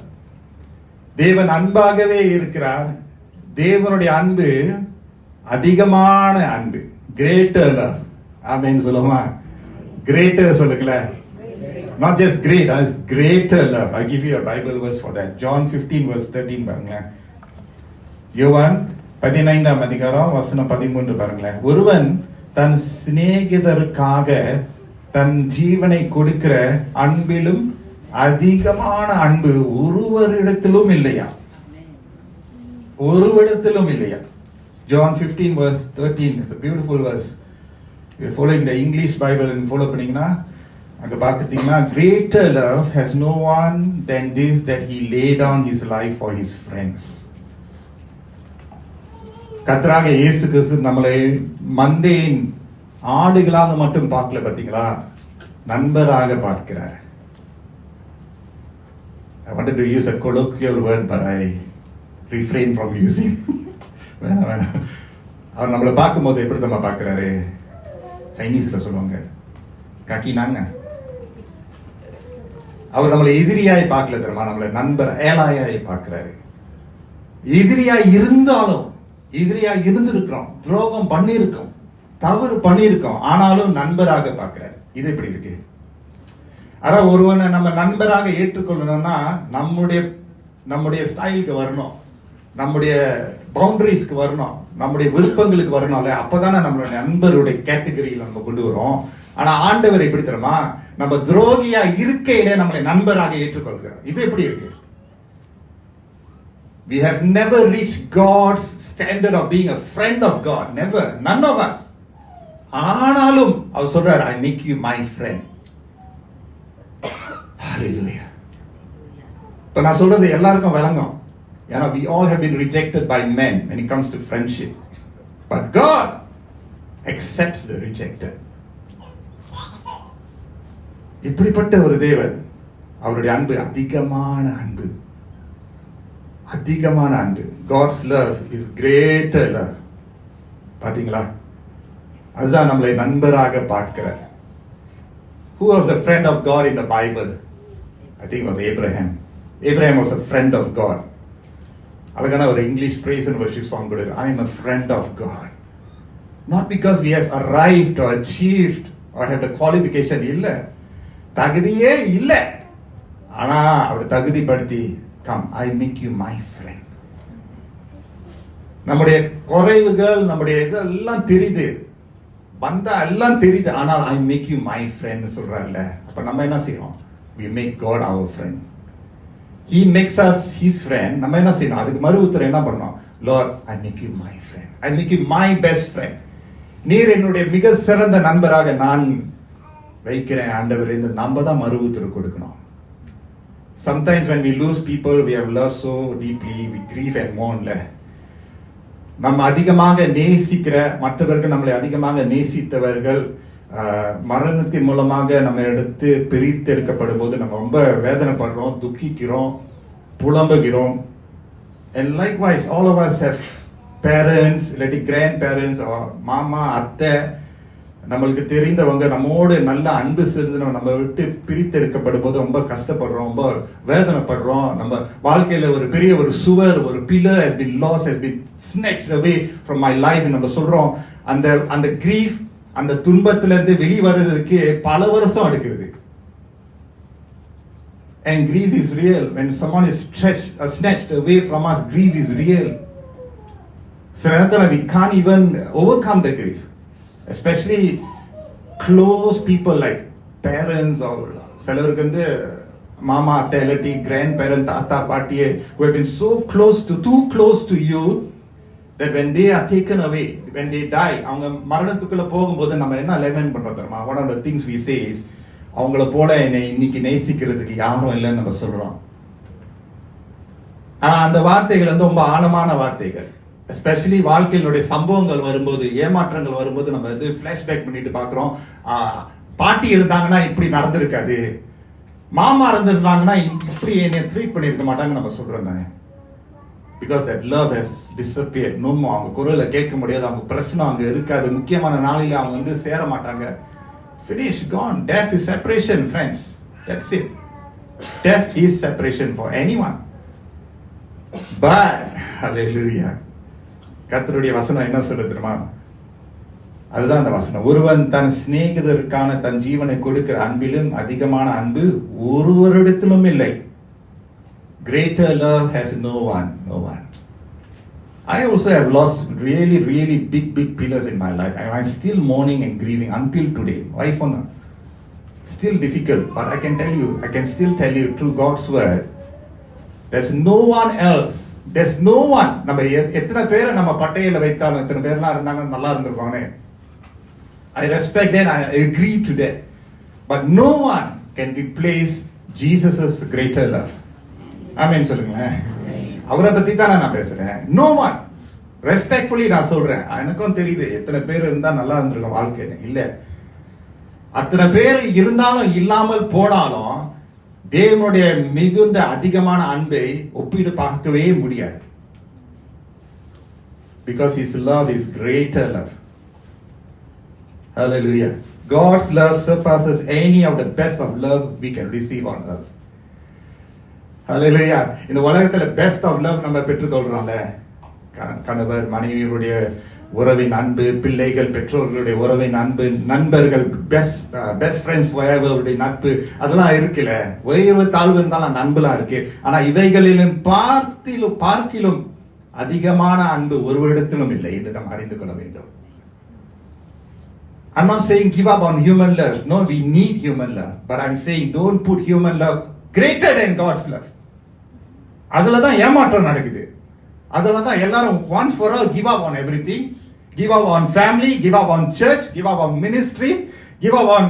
தேவன் அன்பாகவே இருக்கிறார். தேவனுடைய அன்பு அதிகமான அன்பு. Greater love. ஆமென் சொல்லுமா? Greater சொல்லுங்களேன். Not just great, it's greater love. I'll give you a Bible verse for that. John 15 verse 13 பாருங்களேன். யோவான் 15ஆம் அதிகாரம் வசனம் 13 பாருங்களேன். ஒருவன் தன் சிநேகிதருக்காக தன் ஜீவனை கொடுக்கிற அன்பிலும் அதிகமான அன்பு ஒருவரிடத்திலும் இல்லையா? ஒருவரிடத்திலும் இல்லையா? John 15 verse 13 is a beautiful verse. You're following the English Bible and follow பண்ணீங்கன்னா அங்க பாத்தீங்கன்னா, greater love has no one than this, that he lay down his life for his friends. கர்த்தராக இயேசு கிறிஸ்து நம்மளை மந்தையின் ஆடுகளாக மட்டும் பார்க்கல, பாத்தீங்களா? நண்பராக பார்க்கிறார். I wanted to use a colloquial word, but I refrain from using. வேணாம். அவர் நம்மளை பார்க்கும்போது எப்படி நம்ம பார்க்கிறாரு? சைனீஸ்ல சொல்லுவாங்க, கக்கினாங்க. அவர் நம்மளை எதிரியாய் பார்க்கல தெரியுமா? நம்மளை நண்பர், ஏலாயாய் பார்க்கிறாரு. எதிரியாய் இருந்தாலும், எதிரியாய் இருந்திருக்கிறோம், துரோகம் பண்ணியிருக்கோம், தவறு பண்ணியிருக்கோம், ஆனாலும் நண்பராக பார்க்கிறார். இது எப்படி இருக்கு? அதான் ஒருவனை நம்ம நண்பராக ஏற்றுக்கொள்ளணும்னா நம்முடைய ஸ்டைலுக்கு வரணும், நம்முடைய பவுண்டரிஸ்க்கு வரணும், நம்முடைய விருப்பங்களுக்கு வரணும்ல. அப்பதானே நம்மளுடைய நண்பருடைய கேட்டகரியில் நம்ம கொண்டு வரோம். ஆனா ஆண்டவர் எப்படி தெரியுமா? நம்ம துரோகியா இருக்கையிலே நம்மளை நண்பராக ஏற்றுக்கொள்கிறார். இது எப்படி இருக்கு? We have never reached God's standard of being a friend of God. Never. None of us. ஆனாலும் அவர் சொல்றார், I make you my friend. Hallelujah. இப்ப நான் சொல்றது எல்லாருக்கும் விளங்கும். ஏன்னா we all have been rejected by men when it comes to friendship. But God accepts the rejected. இப்படிப்பட்ட ஒரு தேவன், அவருடைய அன்பு அதிகமான அன்பு, அதிகமான அன்பு. God's love is greater love. பாத்தீங்களா? அதுதான் நம்மளை நண்பராக பார்க்கிறார். Who was a friend of God in the Bible? I think it was Abraham. Abraham was a friend of God. அழகான ஒரு English praise and worship song கூட, I am a friend of God. Not because we have arrived or achieved or have the qualification. இல்ல, தகுதியே இல்ல. ஆனா அவர் தகுதிப்படுத்தி, come, I make you my friend. நம்முடைய குறைவுகள், நம்முடைய இதெல்லாம் தெரியுது, வந்தா எல்லாம் தெரியுது, ஆனால் I make you my friend சொல்றாருல்ல. அப்ப நம்ம என்ன செய்யறோம்? We make God our friend. He makes us his friend. நம்ம என்ன செய்யணும்? அதுக்கு மறு உத்தரம் என்ன பண்ணணும்? Lord, I make you my friend. I make you my best friend. நீர் என்னுடைய மிக சிறந்த நண்பராக நான் வைக்கிறேன் ஆண்டவரே. இந்த நம்ம தான் மறு உத்தரவு கொடுக்கணும். Sometimes when we lose people we have loved so deeply, we grieve and mourn. நம்ம அதிகமாக நேசிக்கிற மற்றவர்கள், நம்மளை அதிகமாக நேசித்தவர்கள் மரணத்தின் மூலமாக நம்ம எடுத்து பிரித்து எடுக்கப்படும் போது நம்ம ரொம்ப வேதனைப்படுறோம், துக்கிக்கிறோம், புலம்புகிறோம். And likewise all of us have parents, இல்லாட்டி grandparents or மாமா, அத்தை, நம்மளுக்கு தெரிந்தவங்க நம்மோடு நல்ல அன்பு செலுத்தினவங்க நம்ம விட்டு பிரித்து எடுக்கப்படும் போது ரொம்ப கஷ்டப்படுறோம், ரொம்ப வேதனைப்படுறோம். நம்ம வாழ்க்கையில ஒரு பெரிய ஒரு சுவர், ஒரு pillar has been lost, has been snatched away from my life. நம்ம சொல்றோம். அந்த grief, அந்த துன்பத்துல இருந்து வெளிவரதுக்கு பல வருஷம் எடுக்கிறது. And grief is real. When someone is snatched away from us, grief is real. சில நேரத்துல we can't even overcome the grief. Especially close people like parents or சிலருக்கு வந்து மாமா அத்தை இல்லாட்டி கிராண்ட் பேரண்ட் தாத்தா பாட்டியே who have been so too close to you that when they are taken away, when they die, அவங்க மரணத்துக்குள்ள போகும்போது நம்ம என்ன லெமன் பண்றோம் தெரியுமா? one of the things we say is அவங்கள போல என்னை இன்னைக்கு நேசிக்கிறதுக்கு யாரும் இல்லைன்னு நம்ம சொல்றோம். ஆனா அந்த வார்த்தைகள் வந்து ரொம்ப ஆழமான வார்த்தைகள். எஸ்பெஷலி வாழ்க்கையினுடைய சம்பவங்கள் வரும்போது, ஏமாற்றங்கள் வரும்போது நம்ம வந்து பிளாஷ்பேக் பண்ணிட்டு பாக்குறோம். பாட்டி இருந்தாங்கன்னா இப்படி நடந்திருக்காது, மாமா இருந்திருந்தாங்கன்னா இப்படி என்னை ட்ரீட் பண்ணிருக்க மாட்டாங்க நம்ம சொல்றோம் தானே. Because that love has disappeared. No more அவங்க குரலை கேட்க முடியாது, அவங்க பிரச்சனை அங்க இருக்காது, முக்கியமான நாளில அவங்க வந்து சேர மாட்டாங்க. Finish, gone. Death is separation, friends. That's it. Death is separation for anyone. But hallelujah, கர்த்தருடைய வசனம் என்ன சொல்லுது தெரியுமா? அதுதான் அந்த வசனம். ஒருவன் தன் சிநேகிதருக்கான தன் ஜீவனை கொடுக்கிற அன்பிலும் அதிகமான அன்பு ஒருவரிடத்திலும் இல்லை. Greater love has no one. I also have lost really big pillars in my life. I'm still mourning and grieving until today. Why for now? Still difficult, but I can still tell you through God's word, there's no one else. There's no one. நம்ம எத்தனை பேரை நம்ம பட்டையில வைத்தாலும், எத்தனை பேர்லாம் இருந்தாங்க நல்லா இருந்திருப்பானே. I respect that, I agree to that. But no one can replace Jesus' greater love. ஆமென் சொல்லுங்களேன். அவரை பத்தி தான் நான் பேசுறேன். No one. ரெஸ்பெக்ட்ஃபுல்லி நான் சொல்றேன். எனக்கும் தெரியுது எத்தனை பேர் இருந்தா நல்லா இருந்திருக்கும் வாழ்க்கையில. இல்ல, அத்தனை பேர் இருந்தாலும் இல்லாமல் போனாலும் தேவனுடைய மிகுந்த அதிகமான அன்பை ஒப்பிட்டு பார்க்கவே முடியாது. Because his love is greater love. Hallelujah. God's love surpasses any of the best of love we can receive on earth. Hallelujah. இந்த உலகத்துல பெஸ்ட் ஆஃப் லவ் நம்ம பெற்றுக்கொள்றோம்ல, கணவர் மனைவியுடைய உறவின் அன்பு, பிள்ளைகள் பெற்றோர்களுடைய உறவின் அன்பு, நண்பர்கள் பெஸ்ட் ஃப்ரெண்ட்ஸ் அவருடைய நட்பு, அதெல்லாம் இருக்குல்ல. உயர்வு தாழ்வு இருந்தாலும் அந்த அன்புலாம் இருக்கு. ஆனா இவைகளிலும் பார்க்கிலும் அதிகமான அன்பு ஒருவரிடத்திலும் இல்லை என்று நாம் அறிந்து கொள்ள வேண்டும். I'm not saying give up on human love. No, we need human love. But I'm saying don't put human love greater than God's love. அதுலதான் ஏமாற்றம் நடக்குது. அதுலதான் எல்லாரும் once for all give up on everything. Give up on family, give up on church, give up on ministry, give up on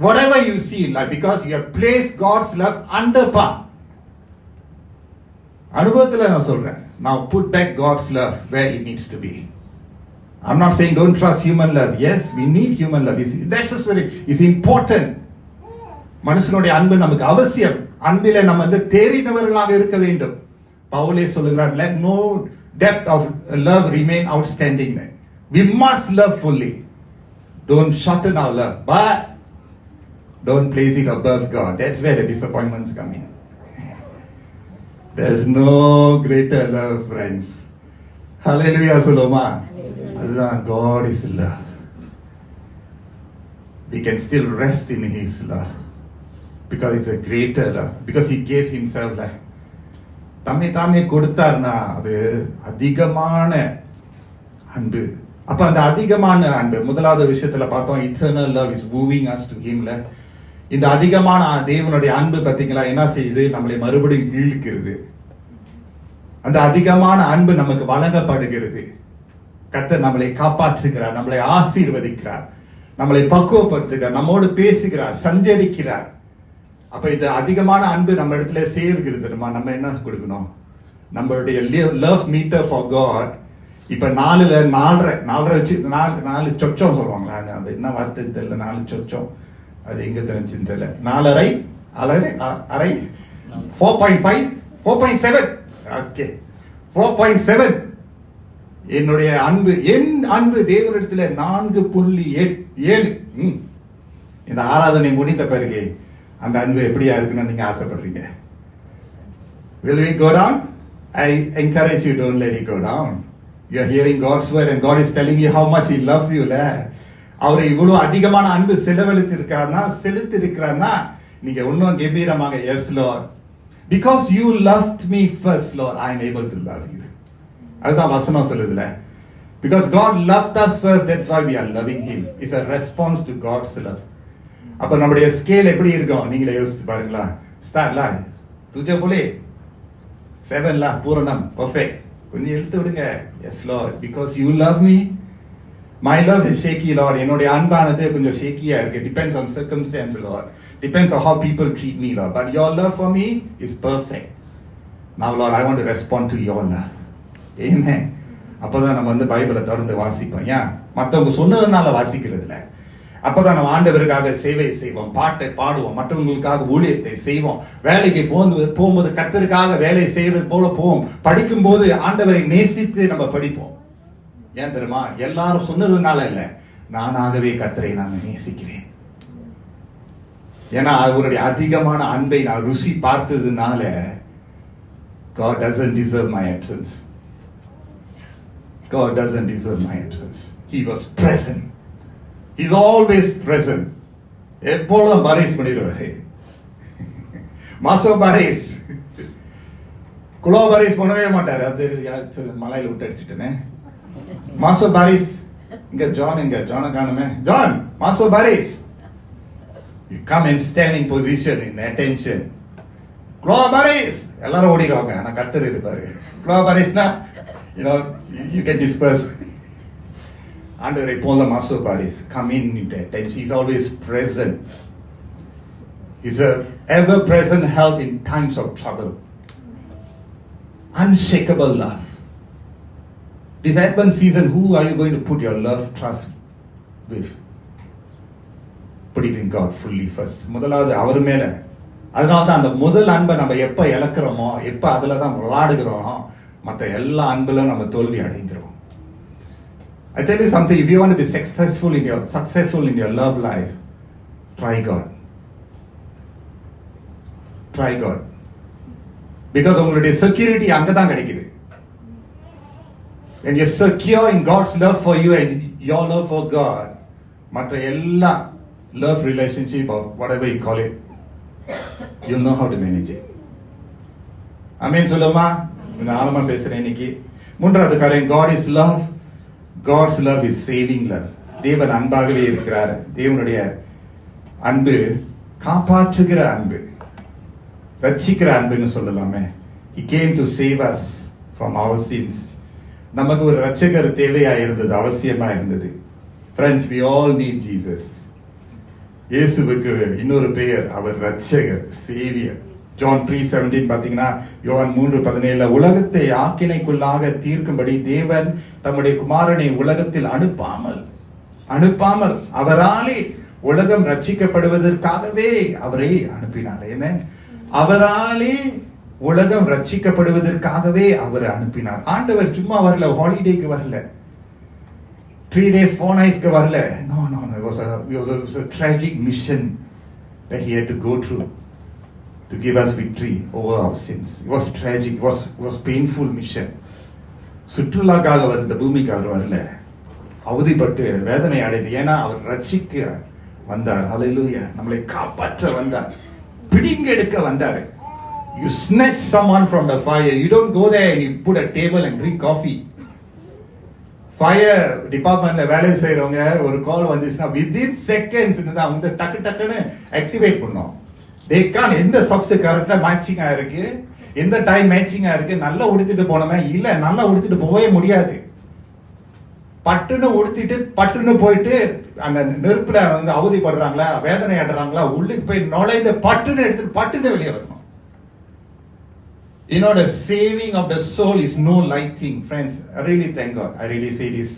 whatever you see in life because you have placed God's love under par. அனுபவத்துல நான் சொல்றேன். Now put back God's love where it needs to be. I'm not saying don't trust human love. Yes, we need human love. It's necessary. It's important. மனுஷனுடைய அன்பு நமக்கு அவசியம். அன்பிலே நம்ம வந்து தேறினவர்களாக இருக்க வேண்டும். பவுலே சொல்லுகிறார், let no depth of love remain outstanding. We must love fully. Don't shorten our love, but don't place it above God. That's where the disappointments come in. There's no greater love, friends. Hallelujah, Soloma. God is love. We can still rest in his love because it's a greater love, because he gave himself life. தாமே கொடுத்தார்னா அது அதிகமான அன்பு. அப்ப அந்த அதிகமான அன்பு முதலாவது விஷயத்துல பார்த்தோம், eternal love is wooing us to him. இந்த அதிகமான தேவனுடைய அன்பு பாத்தீங்களா என்ன செய்யுது? நம்மளை மறுபடியும் இழுக்கிறது. அந்த அதிகமான அன்பு நமக்கு வழங்கப்படுகிறது. கர்த்தர் நம்மளை காப்பாற்றுகிறார், நம்மளை ஆசீர்வதிக்கிறார், நம்மளை பக்குவப்படுத்துகிறார், நம்மோடு பேசுகிறார், சஞ்சரிக்கிறார். அப்ப இந்த அதிகமான அன்பு நம்ம இடத்துல சேர்கிறது. நம்ம என்ன கொடுக்கணும்? நம்மளுடைய லவ் மீட்டர் ஃபார் காட் இப்ப 4.5 வச்சு 4 சொச்சம் சொல்லுவாங்களா? அது என்ன வார்த்தை தெரியல. 4 சொச்சம் அது எங்க தெரிஞ்சுன்னு தெரியல. 4.5 4.5 4.7 ஓகே 4.7 என்னுடைய அன்பு, என் அன்பு தேவனிடத்துல 4.7. இந்த ஆராதனை முடிந்த பிறகு அந்த அன்பு எப்படியா இருக்குன்னு நீங்க ஆசைப்படுறீங்க? Will we go down? I encourage you, don't let it go down. You are hearing God's word and God is telling you how much he loves you. அவர் இவ்வளவு அதிகமான அன்பு செலுத்திருக்கிறார்னா நீங்க இன்னும் கம்பீரமாக yes Lord, because you loved me first Lord I am able to love you. அதுதான் வசனம் சொல்லுதுல. Because God loved us first, that's why we are loving him. It's a response to God's love. அப்ப நம்முடைய scale எப்படி இருக்கும் நீங்களே யோசித்து பாருங்களா. ஸ்டார்ல துஜ போலே 7 பூரணம் பர்ஃபெக்ட். கொஞ்சம் எடுத்து விடுங்க. Yes Lord, because you love me. My love is shaky Lord. என்னுடைய அன்பானது கொஞ்சம் ஷேக்கியா இருக்கு. Depends on circumstance Lord. Depends on how people treat me Lord. But your love for me is perfect. Now Lord, I want to respond to your love. Amen. அப்பதான் நம்ம வந்து பைபிளை திறந்து வாசிப்போம். ஏன் மற்றவங்க சொன்னதுனால வாசிக்கிறது இல்லை. அப்பதான் நம்ம ஆண்டவருக்காக சேவை செய்வோம், பாட்டை பாடுவோம், மற்றவங்களுக்காக ஊழியத்தை செய்வோம். வேலைக்கு போகும்போது கர்த்தருக்காக வேலை செய்யறது போல போவோம். படிக்கும் போது ஆண்டவரை நேசித்து நம்ம படிப்போம். ஏன் தெரியுமா? எல்லாரும் சொன்னதுனால இல்ல, நானாகவே கர்த்தரை நான் நேசிக்கிறேன். ஏன்னா அவருடைய அதிகமான அன்பை நான் ருசி பார்த்ததுனால. God doesn't deserve my absence. God doesn't deserve my absence. He was present. He's always present. எப்பொழுதும் பாரிஸ் பண்ணிடுவாரு. மாசோ பாரிஸ் குலோ பாரிஸ் பண்ணவே மாட்டாரு. அது மலையில விட்டு அடிச்சுட்டேனே. மாசோ பாரிஸ் இங்க ஜான், இங்க ஜான காணுமே. ஜான், மாசோ பாரிஸ். You come and stand in position, in attention. குலோ பாரிஸ் எல்லாரும் ஓடிடுவாங்க. ஆனா கர்த்தர் இருப்பாரு. குலோ பாரிஸ்னா you can disperse. ஆண்டவரை போல மாசோ Paris come in into attention. He's always present. He's a ever present help in times of trouble. Unshakable love. This Advent season, who are you going to put your love trust with? Put it in God fully first. முதலாவது அவர் மேல. அதனால்தான் அந்த முதல் அன்பை நம்ம எப்ப இழக்கிறோமோ, எப்ப அதுல தான் விளையாடுகிறோமோ, மற்ற எல்லா அன்புல நம்ம தோல்வி அடைந்துருவோம். I tell you something, if you want to be successful in your love life, try God. Try God. Because உங்களுடைய security அங்கதான் கிடைக்குது. When you're secure in God's love for you and your love for God, மற்ற எல்லா love relationship or whatever you call it, you'll know how to manage it. ஆமென் சொல்லுமா? நான் ஆழமா பேசுறேன் இன்னைக்கு. மூன்றாவது காரியம், God is love. God's love is saving love. தேவன் அன்பாகவே இருக்கிறார். தேவனுடைய அன்பு காப்பாற்றுகிற அன்பு, ரட்சிக்கிற அன்புன்னு சொல்லலாமே. He came to save us from our sins. நமக்கு ஒரு ரட்சகர் தேவையா இருந்தது, அவசியமா இருந்தது. Friends, we all need Jesus. இயேசுவுக்கு இன்னொரு பெயர், அவர் ரட்சகர், சேவியர். ஜான் 3:17 பாத்தீங்கன்னா, யோவான் 3:17 உலகத்தை ஆக்கினைக்குள்ளாக தீர்க்கும்படி தேவன் தம்முடைய குமாரனை உலகத்தில் அனுப்பாமல் அவராலே உலகம் ரட்சிக்கப்படுவதற்காகவே அவரை அனுப்பினார். ஏன்னா அவராலே உலகம் ரட்சிக்கப்படுவதற்காகவே அவரை அனுப்பினார். ஆண்டவர் சும்மா வரல, ஹாலிடேக்கு வரல, 3 days 4 nights வரல. No, it was a tragic mission that he had to go through to give us victory over our sins. It was tragic, it was painful mission. சுற்றுலாக்காக இந்த பூமிக்கு அவர் வரல, அவதிப்பட்டு வேதனை அடைந்து. ஏன்னா அவர் ரட்சிக்க வந்தார். ஹல்லேலூயா. நம்மளை காப்பாற்ற வந்தார், பிடிங்கெடுக்க வந்தார். You snatch someone from the fire. You don't go there and you put a table and drink coffee. Fire டிபார்ட்மெண்ட்ல வேலை செய்யறவங்க ஒரு கால் வந்துச்சுன்னா within seconds தான் வந்து டக்குன்னு ஆக்டிவேட் பண்ணோம். They can't. எந்த சாக்ஸ் கரெக்டா மேட்சிங்கா இருக்கு, எந்த டைம் மேட்சிங்கா இருக்கு, நல்லா உடுத்திட்டு போனோமே, இல்ல நல்லா உடுத்திட்டு போகவே முடியாது. பட்டுன்னு உடுத்திட்டு பட்டுன்னு போயிட்டு அங்க நெருப்புல வந்து அவதிப்படுறாங்களா, வேதனை ஆடுறாங்களா, உள்ளுக்கு போய் நுழைந்து பட்டுன்னு எடுத்துட்டு பட்டுன்னு வெளியே வரணும். You know, the saving of the soul is no light thing. Friends, I really thank God. I really say this.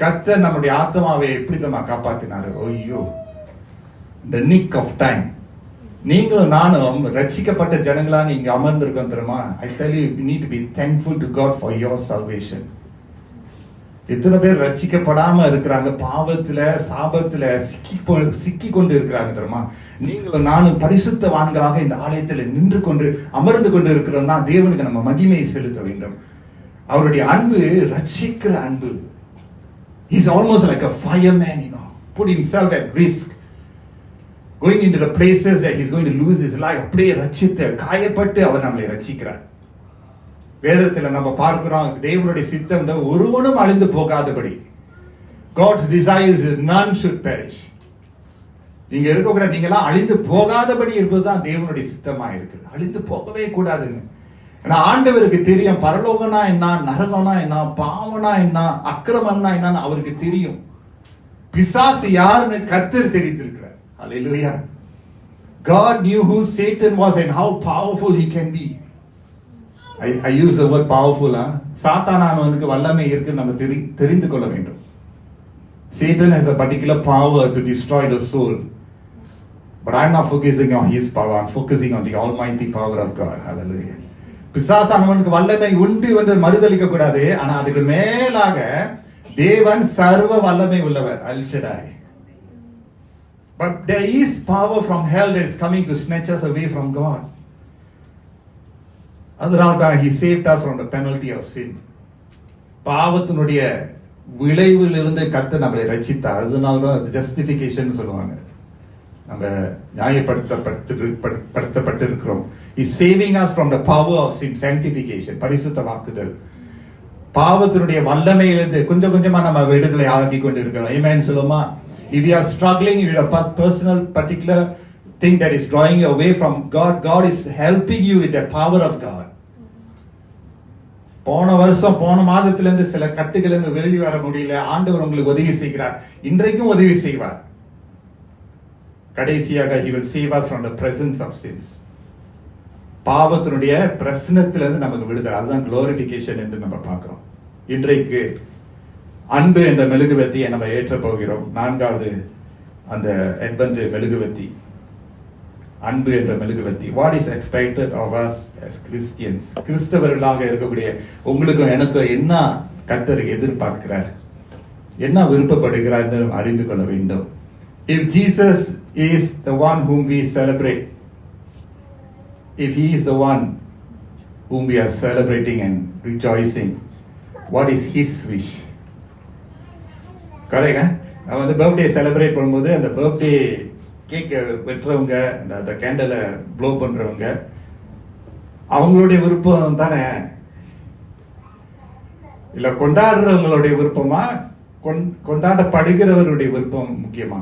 கர்த்தர் நம்முடைய ஆத்மாவை எப்படி தான் காப்பாத்தினாரு. ஐயோ, the nick of time. நீங்களும் நானும் ரட்சிக்கப்பட்ட ஜனங்களா நீங்க அமர்ந்திருக்கோம் தெரியுமா? I tell you, you need to be thankful to God for your salvation. எத்தனை பேர் ரட்சிக்கப்படாம இருக்கிறாங்க, பாவத்துல சாபத்துல சிக்கி கொண்டு இருக்கிறாங்க தெரியுமா? நீங்களும் நானும் பரிசுத்தவான்களாக இந்த ஆலயத்துல நின்று கொண்டு அமர்ந்து கொண்டு இருக்கிறோம்னா தேவனுக்கு நம்ம மகிமையை செலுத்த வேண்டும். அவருடைய அன்பு ரட்சிக்கிற அன்பு. He's almost like a fireman, put himself at risk, going into the places that he's going to lose his life. அப்படியே ரட்சித்து காயப்பட்டு அவர் நம்மளை ரட்சிக்கிறார். வேதத்துல நம்ம பார்க்கிறோம், தேவனுடைய சித்தம் ஒருவனும் அழிந்து போகாதபடி. God's desire is that none should perish. நீங்க இருக்கக்கூடாது, நீங்க எல்லாம் அழிந்து போகாதபடி இருப்பதுதான் தேவனுடைய சித்தமா இருக்குது. அழிந்து போகவே கூடாதுன்னு. ஏன்னா ஆண்டவருக்கு தெரியும் பரலோகம்னா என்ன, நரகம்னா என்ன, பாவம்னா என்ன, அக்கிரமம்னா என்னன்னு அவருக்கு தெரியும். பிசாசு யாருன்னு கர்த்தர் தெரிந்திருக்கிறார். ஹல்லேலூயா. God knew who Satan was and how powerful he can be. I use the word powerful. சாத்தானானவனுக்கு வல்லமை இருக்கு நம்ம தெரிந்து கொள்ள வேண்டும். Satan has a particular power to destroy the soul. But I'm not focusing on his power. I'm focusing on the almighty power of God. Hallelujah. பிசாசானவனுக்கு வல்லமை உண்டு என்று மறுதலிக்க கூடாது. ஆனா அதுக்கு மேலாக தேவன் சர்வ வல்லமை உள்ளவர். அல் Shaddai. But there is power from hell that is coming to snatch us away from God. அதனால்தான் he saved us from the penalty of sin. பாவத்தினுடைய விளைவிலிருந்து கர்த்தர் நம்மளை ரட்சித்தார். அதனால்தான் ஜஸ்டிஃபிகேஷன் சொல்லுவாங்க. நம்ம நியாயப்படுத்தப்பட்டிருக்கிறோம். He is saving us from the power of sin, sanctification, பரிசுத்தமாக்குதல். பாவத்தினுடைய வல்லமையிலிருந்து கொஞ்சம் கொஞ்சமா நம்ம விடுதலை ஆகி கொண்டு இருக்கிறோம். ஆமென் சொல்லுமா? If you are struggling with a personal particular thing that is drawing you away from God, God is helping you with the power of God. போன மாதத்திலிருந்து சில கட்டுகளிலிருந்து வெளியே வர முடியல, ஆண்டவர் உங்களுக்கு உதவி செய்கிறார். இன்றைக்கும் உதவி செய்வார். கடைசியாக he will save us from the presence of sins. பாவத்தினுடைய பிரச்சனத்திலிருந்து நமக்கு விடுதலை. அதுதான் glorification என்று நம்ம பார்க்கிறோம். இன்றைக்கு அன்பு என்ற மெழுகுவர்த்தியை நம்ம ஏற்ற போகிறோம். 4வது அந்த அட்வென்ட் மெழுகுவர்த்தி, அன்பு என்ற மெழுகுவர்த்தி. What is expected of us as Christians? கிறிஸ்தவர்களாக இருக்கக்கூடிய உங்களுக்கும் எனக்கும் என்ன கர்த்தர் எதிர்பார்க்கிறார், என்ன விருப்பப்படுகிறார் என்று அறிந்து கொள்ள வேண்டும். If Jesus is the one whom we celebrate, if he is the one whom we are celebrating and rejoicing, what is his wish? கரெக்டா? நம்ம வந்து பர்த்டே செலிப்ரேட் பண்ணும்போது அந்த பர்த்டே கேக் வெட்டுறவங்க, அந்த கேண்டலை ப்ளோ பண்றவங்க, அவங்களுடைய விருப்பம் தானே, இல்ல கொண்டாடுறவங்களுடைய விருப்பமா, கொண்டாடப்படுகிறவருடைய விருப்பம் முக்கியமா?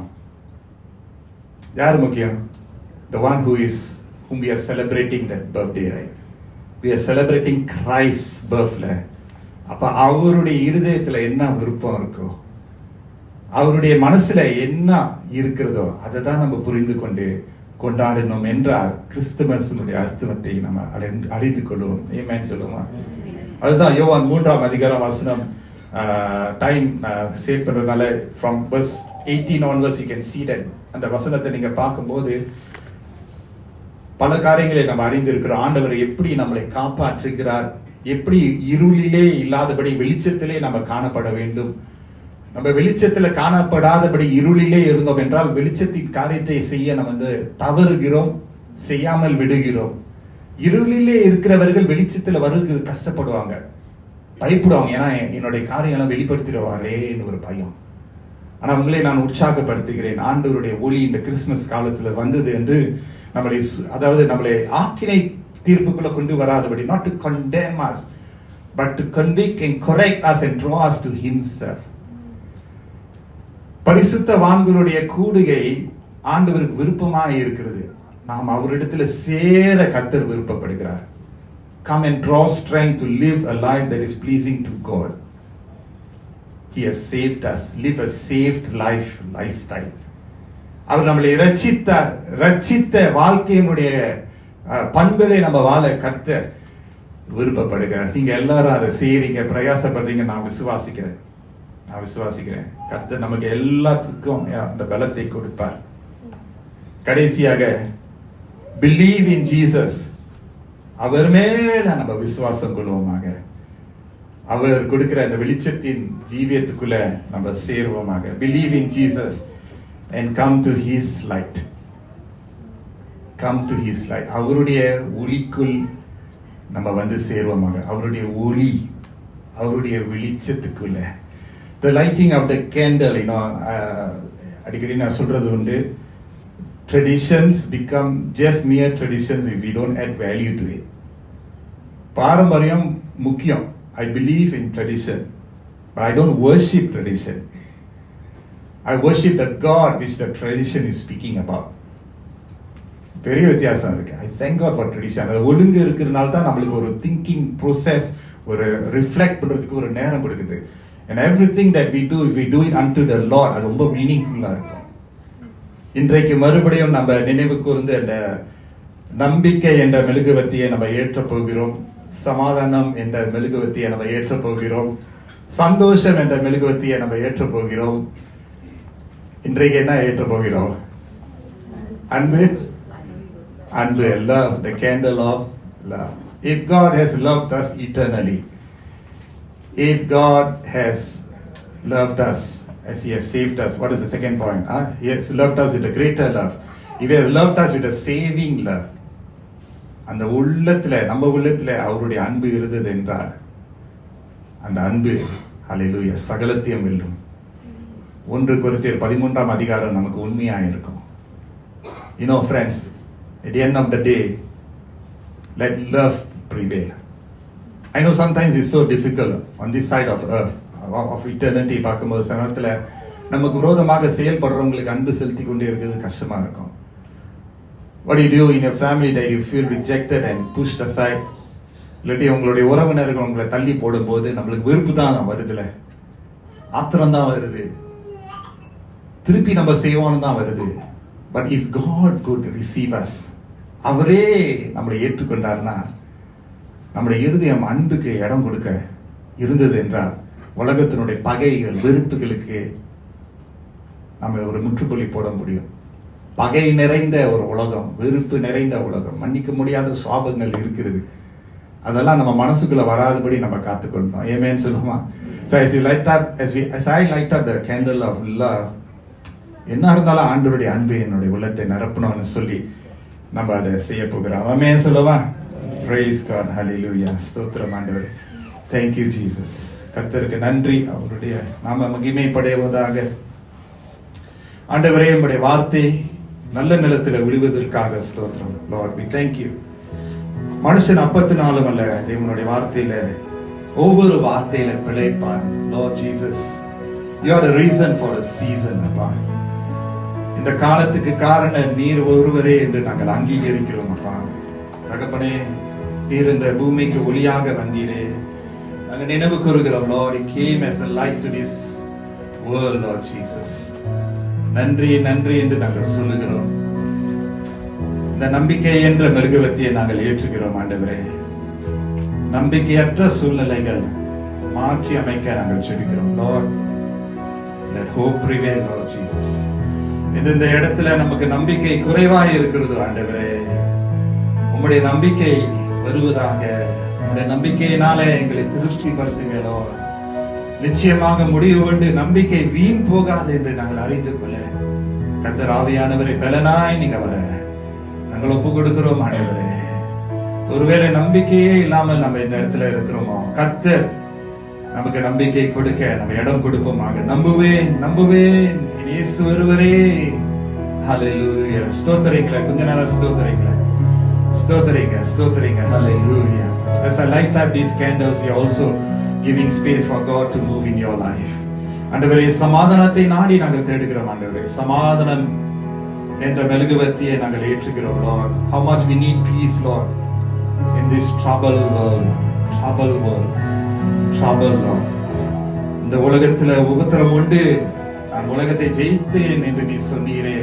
யார் முக்கியம்? The one whom we are celebrating that birthday, right? We are celebrating Christ's birthday. அப்ப அவருடைய இருதயத்துல என்ன விருப்பம் இருக்கோ, அவருடைய மனசுல என்ன இருக்கிறதோ அதை தான் நம்ம புரிந்து கொண்டு கொண்டாடணும் என்றால் கிறிஸ்துமஸினுடைய அர்த்தத்தை நம்ம அறிந்து கொள்வோம். ஆமென் சொல்லுமா? அதுதான் யோவான் 3ஆம் அதிகாரம் வசனம் டைம் சேவ் பண்றதுனால from verse 18 onwards you can see that. அந்த வசனத்தை நீங்க பார்க்கும்போது பல காரியங்களை நம்ம அறிந்திருக்கிறோம். ஆண்டவர் எப்படி நம்மளை காப்பாற்றுகிறார், எப்படி இருளிலே இல்லாதபடி வெளிச்சத்திலே நம்ம காணப்பட வேண்டும். நம்ம வெளிச்சத்துல காணப்படாதபடி இருளிலே இருந்தோம் என்றால் வெளிச்சத்தின் காரியத்தை செய்ய நம்ம வந்து தவறுகிறோம், செய்யாமல் விடுகிறோம். இருளிலே இருக்கிறவர்கள் வெளிச்சத்துல வருகிறது கஷ்டப்படுவாங்க, பயப்படுவாங்க. ஏன்னா என்னுடைய காரியெல்லாம் வெளிப்படுத்திடுவாரேன்னு ஒரு பயம். ஆனா உங்களை நான் உற்சாகப்படுத்துகிறேன், ஆண்டவருடைய ஒளி இந்த கிறிஸ்துமஸ் காலத்துல வந்தது என்று நம்மளை ஆக்கினை தீர்ப்புக்குள்ள கொண்டு வராதபடி, not to condemn us but to convict and correct us and draw us to himself. பரிசுத்தவான்களுடைய கூடுகை ஆண்டவருக்கு விருப்பமாக இருக்கிறது. நாம் அவரிடத்துல சேர கர்த்தர் விருப்பப்படுகிறார். Come and draw strength to live a life that is pleasing to God. He has saved us. Live a saved lifestyle. அவர் நம்மளை ரட்சித்த வாழ்க்கையினுடைய பண்புகளை நம்ம வாழ கர்த்தர் விருப்பப்படுகிறார். நீங்க எல்லாரும் அதை செய்யறீங்க, பிரயாசப்படுறீங்க. நான் விசுவாசிக்கிறேன். கர்த்தர் நமக்கு எல்லாத்துக்கும் அந்த பலத்தை கொடுப்பார். கடைசியாக believe in Jesus. அவர் மேல நம்ம விசுவாசம் கொள்வோமாக. அவர் கொடுக்கிற அந்த வெளிச்சத்தின் ஜீவியத்துக்குள்ள நம்ம சேருவோமாக. Believe in Jesus and come to his light. Come to his light. அவருடைய ஒளிக்குள் நம்ம வந்து சேருவோமாக. அவருடைய ஒளி, அவருடைய வெளிச்சத்துக்குள்ள. The lighting of the candle, அடிக்கடி நான் சொல்றது உண்டு, traditions become just mere traditions if we don't add value to it. பாரம்பரியம் முக்கியம். I believe in tradition, but I don't worship tradition. I worship the God which the tradition is speaking about. பெரிய வித்தியாசம் இருக்கு. I thank God for tradition. அது ஒழுங்கு இருக்கிறதுனால தான் நம்மளுக்கு ஒரு திங்கிங் ப்ரோசஸ், ஒரு ரிஃப்ளெக்ட் பண்றதுக்கு ஒரு நேரம் கொடுக்குது. And everything that we do, if we do it unto the Lord, அது ரொம்ப மீனிங்ஃபுல்லா இருக்கும். இன்றைக்கு மறுபடியும் நம்ம நினைவு கூர்ந்து அந்த நம்பிக்கை என்ற மெழுகுவர்த்தியை நம்ம ஏற்ற போகிறோம். சமாதானம் என்ற மெழுகுவர்த்தியை நம்ம ஏற்ற போகிறோம். சந்தோஷம் என்ற மெழுகுவர்த்தியை நம்ம ஏற்ற போகிறோம். இன்றைக்கு என்ன ஏற்ற போகிறோம்? அன்பு, அன்பு, love, the candle of love. If God has loved us eternally, if God has loved us as He has saved us, what is the second point? He has loved us with a greater love. If He has loved us with a saving love, அந்த உள்ளத்துல, நம்ம உள்ளத்துல அவருடைய அன்பு இருந்தது என்றால் அந்த அன்பு, ஹல்லேலூயா, சகலத்தையும் வெல்லும். 1 கொரிந்தியர் 13ஆம் அதிகாரம் நமக்கு உண்மையா இருக்கும். You know friends, at the end of the day, let love prevail. I know sometimes it's so difficult on this side of earth, of eternity. பார்க்கும்போது சமயத்துல நமக்கு விரோதமாக செயல்படுறவங்களுக்கு அன்பு செலுத்தி கொண்டே இருக்கிறது கஷ்டமா இருக்கும். What do you do in your family that you feel rejected and pushed aside? இல்லாட்டி உங்களுடைய உறவினர்கள் உங்களை தள்ளி போடும் போது நம்மளுக்கு வெறுப்பு தான் வருதுல, ஆத்திரம் தான் வருது, திருப்பி நம்ம செய்வோம்னு தான் வருது. But if God could receive us, அவரே நம்மளை ஏற்றுக்கொண்டார்னா, நம்முடைய இருதயம் அன்புக்கு இடம் கொடுக்க இருந்தது என்றால், உலகத்தினுடைய பகைகள், வெறுப்புகளுக்கு நம்ம ஒரு முற்றுப்புள்ளி போட முடியும். பகை நிறைந்த ஒரு உலகம், வெறுப்பு நிறைந்த உலகம், மன்னிக்க முடியாத சாபங்கள் இருக்கிறது. அதெல்லாம் நம்ம மனசுக்குள்ள வராதபடி நம்ம காத்துக்கொள்ளணும். ஏமேன்னு சொல்லுமா? As I light up the candle of love, என்ன இருந்தாலும் ஆண்டவருடைய அன்பு என்னுடைய உள்ளத்தை நிரப்பணும்னு சொல்லி நம்ம அதை செய்ய போகிறோம். ஆமென் சொல்லுவா? Praise God, hallelujah. ஸ்தோத்திரம் ஆண்டவரே. Thank you Jesus. கர்த்தருக்கு நன்றி, அவருடைய நாம மகிமைப்படுவதாக. ஆண்டவரே, உம்முடைய வார்த்தை நல்ல நிலத்தில் விழுவதற்காக ஸ்தோத்திரம். Lord, we thank you. மனுஷன் அப்பத்தினாலும் அல்ல, தேவனுடைய வார்த்தையில, ஒவ்வொரு வார்த்தையில பிழைப்பான். Lord Jesus, you are the reason for the season. அப்பா, இந்த காலத்துக்கு காரணம் நீர் ஒருவரே என்று நாங்கள் அங்கீகரிக்கிறோம். அப்பா தகப்பனே, நீர் இந்த பூமிக்கு ஒளியாக வந்தீரே, நாங்கள் நினைவு கூறுகிறோம். Lord, you came as a light to this world, Lord Jesus. நன்றி நன்றி என்று நாங்கள் சொல்லுகிறோம். இந்த நம்பிக்கை என்ற மெழுகுவர்த்தியை நாங்கள் ஏற்றுகிறோம் ஆண்டவரே. நம்பிக்கையற்ற சூழ்நிலைகள் மாற்றி அமைக்க நாங்கள் ஜெபிக்கிறோம். Lord, let hope prevail, Lord Jesus. இந்த இடத்துல நமக்கு நம்பிக்கை குறைவாய் இருக்கிறது ஆண்டவரே, உம்முடைய நம்பிக்கை வருவதாக. உம்முடைய நம்பிக்கையினாலே எங்களை திருப்திப்படுத்துங்க Lord. நிச்சயமாக முடிவு கொண்டு நம்பிக்கை வீண் போகாது என்று நாங்கள் அறிந்து கொள்ள கர்த்தர் ஆவியானவரை பலனாய் நீங்க வர நாங்கள் ஒப்பு கொடுக்கிறோம் ஆண்டவரே. ஒருவேளை நம்பிக்கையே இல்லாமல் நம்ம இந்த இடத்துல இருக்கிறோமோ, கர்த்தர் நமக்கு நம்பிக்கை கொடுக்க நம்ம இடம் கொடுப்போமாக. நம்புவேன் நம்புவேன், இயேசு ஒருவரே. ஹல்லேலூயா. ஸ்தோத்திரிங்களா? கொஞ்ச நேரம் ஸ்தோத்திரிங்களா? ஸ்தோத்திரிங்க ஸ்தோத்திரிங்க. ஹல்லேலூயா. As I light up these candles, you also giving space for God to move in your life. ஆண்டவரே, சமாதானத்தை நாடி நாங்கள் தேடுகிறோம் ஆண்டவரே. சமாதானம் என்ற மெழுகுவர்த்தியை நாங்கள் ஏற்றுகிறோம் Lord. How much we need peace, Lord, in this troubled world. Trouble, Lord. இந்த உலகத்துல உபத்திரம் உண்டு, நான் உலகத்தை ஜெயித்தேன் என்று நீ சொன்னீரே.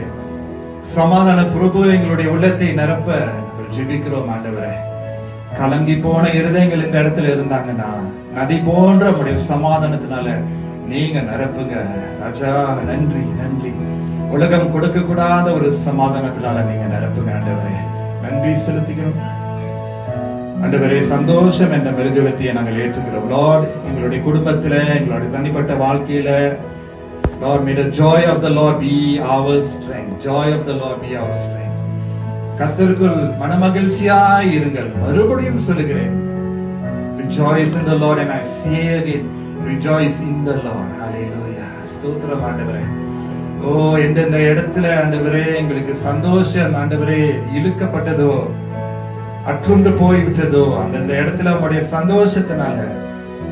சமாதான பிரபு எங்களுடைய உள்ளத்தை நிரப்ப நாங்கள் ஜெபிக்கிறோம் ஆண்டவரே. கலங்கி போன இருதயங்கள் இந்த இடத்துல இருந்தாங்கன்னா, நதி போன்ற நம்முடைய சமாதானத்தினால நீங்க நிரப்புங்க ராஜா. நன்றி நன்றி. உலகம் கொடுக்க கூடாத ஒரு சமாதானத்தினால நீங்க நிரப்புங்க ஆண்டவரே. நன்றி செலுத்துகிறோம் ஆண்டவரே. சந்தோஷம் என்ற மெழுகுவர்த்தியை நாங்கள் ஏற்றுக்கிறோம் லார்ட். எங்களுடைய குடும்பத்துல, எங்களுடைய தனிப்பட்ட வாழ்க்கையில Lord, may the joy of the Lord be our strength. Joy of the Lord be our strength. கர்த்தருக்குள் மனமகிழ்ச்சியாய் இருங்கள். மறுபடியும் சொல்லுகிறேன், rejoice in the Lord, and I say again, rejoice in the Lord. Hallelujah. ஸ்தோத்திரம் ஆண்டவரே. ஓ, எந்தெந்த இடத்துல ஆண்டவரே எங்களுக்கு சந்தோஷம் ஆண்டவரே இழுக்கப்பட்டதோ, அற்றுண்டு போய்விட்டதோ, அந்தந்த இடத்துல உங்களுடைய சந்தோஷத்தினால,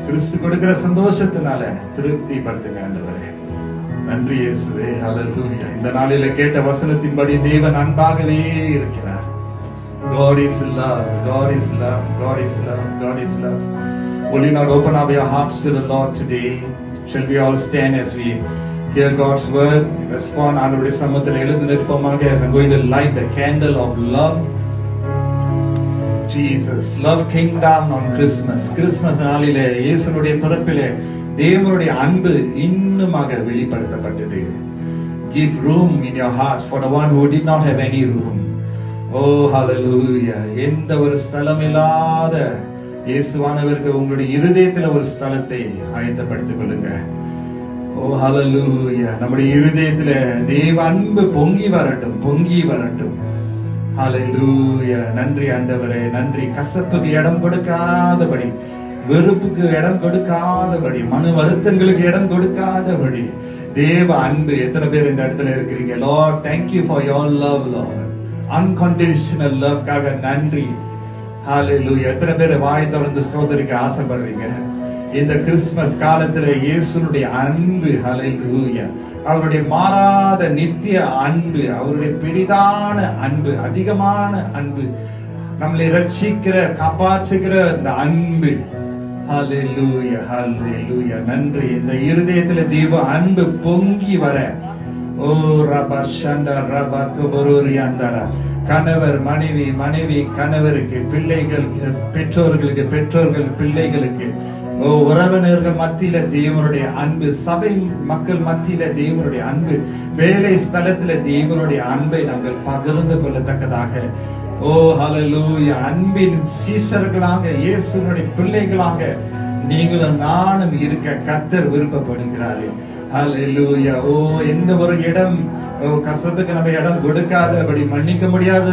கிறிஸ்து கொடுக்கிற சந்தோஷத்தினால திருப்தி படுத்துங்க ஆண்டவரே. நன்றி இயேசுவே. ஹalleluya. இந்த நாளிலே கேட்ட வசனத்தின்படி தேவன் அன்பாகவே இருக்கிறார். God is love. God is love. God is love. God is love. Will you not open up your hearts to the Lord today? Shall we all stand as we hear God's word? Respond. ஆண்டவருடைய சமூகத்தில் எழுந்து நிற்போமாக. As I'm going to light the candle of love. Jesus, love came down on Christmas. Christmas நாளிலே இயேசுனுடைய பிறப்பிலே தேவனுடைய அன்பு இன்னுமாக வெளிப்படுத்தப்பட்டது. Give room in your hearts for the one who did not have any room. Oh hallelujah. எந்த ஒரு ஸ்தலம் இல்லாத இயேசுவானவருக்கு உங்களுடைய இருதயத்தில் ஒரு ஸ்தலத்தை ஆயத்தப்படுத்திக் கொள்ளுங்க. Oh hallelujah. நம்முடைய இருதயத்தில் தேவ அன்பு பொங்கி வரட்டும், பொங்கி வரட்டும். ஹalleluya. நன்றி ஆண்டவரே, நன்றி. கசப்புக்கு இடம் கொடுக்காதபடி, வெறுப்புக்கு இடம் கொடுக்காதபடி, மன வருத்தங்களுக்கு இடம் கொடுக்காதபடி தேவ அன்பு. எத்தனை பேர் இந்த இடத்துல இருக்கிறீங்க? Lord, thank you for your love, Lord. Unconditional love காக நன்றி. ஹalleluya. எத்தனை பேர் வாய் திறந்து ஸ்தோத்திரிக்க ஆசைப்படுறீங்க இந்த கிறிஸ்துமஸ் காலத்துல? இயேசுனுடைய அன்பு, ஹalleluya, அவருடைய மாறாத நித்திய அன்பு, அவருடைய பெரிதான அன்பு, அதிகமான அன்பு, நம்மளை ரட்சிக்கிற காப்பாற்றுகிற அந்த அன்பு. ஹalleluya, ஹalleluya. நன்றி. இந்த இருதயத்துல தேவ அன்பு பொங்கி வர. ஓ ரபா ஷண்டா ரபா குபரோரியாந்தரா. கணவர் மனைவி, மனைவி கணவருக்கு, பிள்ளைகள் பெற்றோர்களுக்கு, பெற்றோர்கள் பிள்ளைகளுக்கு, உறவினர்கள் மத்தியில தேவனுடைய அன்பு, சபை மக்கள் மத்தியில தேவனுடைய அன்பு, வேலை ஸ்தலத்துல தேவனுடைய அன்பை நாங்கள் பகிர்ந்து கொள்ளத்தக்கதாக. ஓ ஹalleluya. அன்பின் சீஷர்களாக, இயேசுனுடைய பிள்ளைகளாக நீங்களும் நானும் இருக்க கர்த்தர் விருப்பப்படுகிறாரு. ஹalleluya. ஓ எந்த ஒரு இடம் கசப்புக்கு நம்ம இடம் கொடுக்காதபடி, மன்னிக்க முடியாத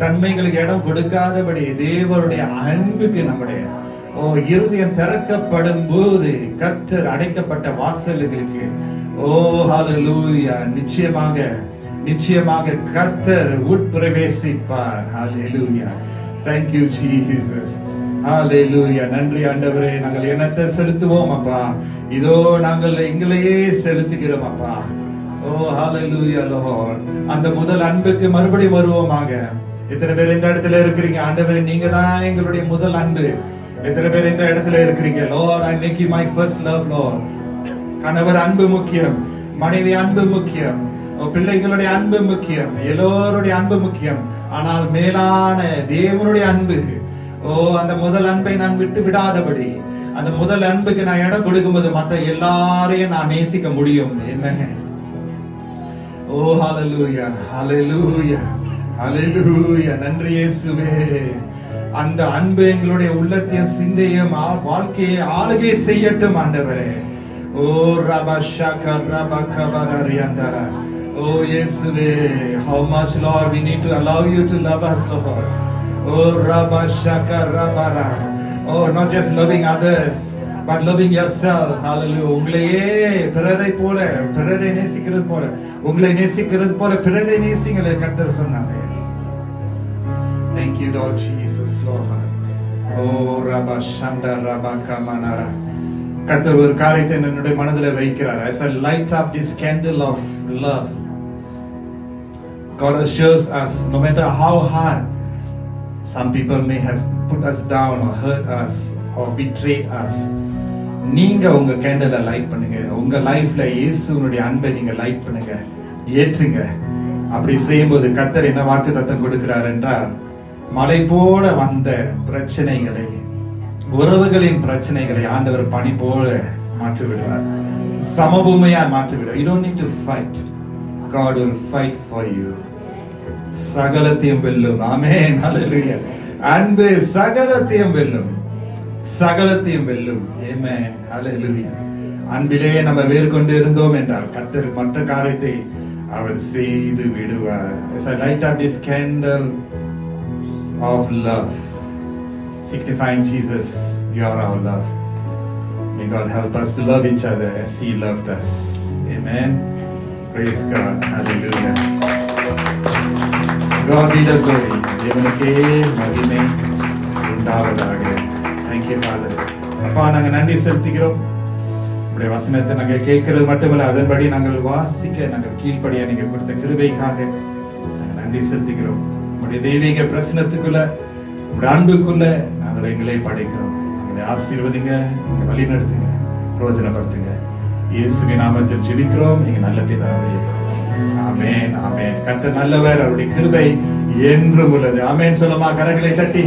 தன்மைகளுக்கு இடம் கொடுக்காதபடி தேவனுடைய அன்புக்கு நம்முடைய இருதயம் திறக்கப்படும் போது கர்த்தர் அடைக்கப்பட்ட வாசல்களுக்கு ஓ ஹalleluya நிச்சயமாக நிச்சயமாக கர்த்தர் உட்பிரவேசிப்பார். ஹalleluya. Thank you Jesus. ஹalleluya. நன்றி ஆண்டவரே. நாங்கள் என்னத்தை செலுத்துவோம் அப்பா? இதோ நாங்கள் எங்களையே செலுத்துகிறோம் அப்பா. ஓ ஹalleluya Lord. அந்த முதல் அன்புக்கு மறுபடியும் வருவோமாக. எத்தனை பேர் இந்த இடத்துல இருக்கிறீங்க? ஆண்டவரே, நீங்க தான் எங்களுடைய முதல் அன்பு. எத்தனை பேர் இந்த இடத்துல இருக்கிறீங்க? Lord, I make you my first love, Lord. கணவர் அன்பு முக்கியம், மனைவி அன்பு முக்கியம், பிள்ளைகளுடைய அன்பு முக்கியம், எல்லோருடைய அன்பு முக்கியம். ஆனால் மேலான தேவனுடைய அன்பு, ஓ அந்த முதல் அன்பை நான் விட்டு விடாதபடி, அந்த முதல் அன்புக்கு நான் இடம் கொடுக்கும்போது மற்ற எல்லாரையும் நான் நேசிக்க முடியும். என்ன? ஓ ஹalleluya, ஹalleluya, ஹalleluya. நன்றி இயேசுவே. அந்த அன்பு எங்களுடைய உள்ளத்தையும் சிந்தையும் வாழ்க்கையை ஆளுகை செய்யட்டும் ஆண்டவரே. ஓ ரபஷக ரபகபரரியந்தரா. ஓ இயேசுவே, how much Lord we need to allow you to love us, Lord. Oh rabashaka rabara. Oh, not just loving others but loving yourself. Hallelujah. உங்களையே பிறரை போல, பிறரை நேசிக்கிறது போல, உங்களை நேசிக்கிறது போல பிறரை நேசிங்களே கர்த்தர் சொன்னாரே. Thank you Lord Jesus, Lord. Oh rabashanda rabakamana. கர்த்தர் ஒரு காரியத்தை என்னுடைய மனதில் வைக்கிறார். As I light up this candle of love, God assures us, no matter how hard some people may have put us down or hurt us or betrayed us, நீங்க உங்க கேண்டலை light பண்ணுங்க. உங்க லைஃப்ல இயேசுனுடைய அன்பை நீங்க லைட் பண்ணுங்க, ஏற்றுங்க. அப்படி செய்யும்போது கர்த்தர் என்ன வாக்குத்தத்தம் கொடுக்கிறார் என்றால், மலை போல வந்த பிரச்சனைகளை, உறவுகளின் பிரச்சனைகளை ஆண்டவர் பனி போல மாற்றி விடுவார், சமபூமியா மாற்றி விடுவார். You don't need to fight. God will fight for you. சகலத்தையும் வெல்லும். ஆமென். ஹalleluya. அன்பு சகலத்தையும் வெல்லும், சகலத்தையும் வெல்லும். ஆமென். ஹalleluya. அன்பிலே நம்ம வேறு கொண்டு இருந்தோம் என்றால் கர்த்தர் மற்ற காரியத்தை அவர் செய்து விடுவார். As I light up this candle of love, signifying Jesus, you are our love. May God help us to love each other as He loved us. Amen. Praise God. Hallelujah. God be the glory. தேவனுக்கே மகிமை உண்டாவதாக. Thank you Father. அப்பா, நாங்கள் நன்றி செலுத்துகிறோம். உங்களுடைய வசனத்தை நாங்கள் கேட்கிறது மட்டுமல்ல, அதன்படி நாங்கள் வாசிக்க நாங்கள் கீழ்ப்படியா நீங்க கொடுத்த கிருபைக்காக நாங்கள் நன்றி செலுத்துகிறோம். உங்களுடைய தெய்வீக பிரசனத்துக்குள்ள, உங்களுடைய அன்புக்குள்ள நாங்கள் எங்களை படைக்கிறோம். எங்களை ஆசீர்வதிங்க, எங்களை வழி நடத்துங்க, பிரயோஜனப்படுத்துங்க. இயேசுவின் நாமத்தில் ஜெபிக்கிறோம் நீங்க நல்ல பிதாவே. ஆமென், ஆமென். கர்த்தர் நல்லவர், அவருடைய கிருபை என்றும் உள்ளது. ஆமென் சொல்லுமா, கரங்களை தட்டி.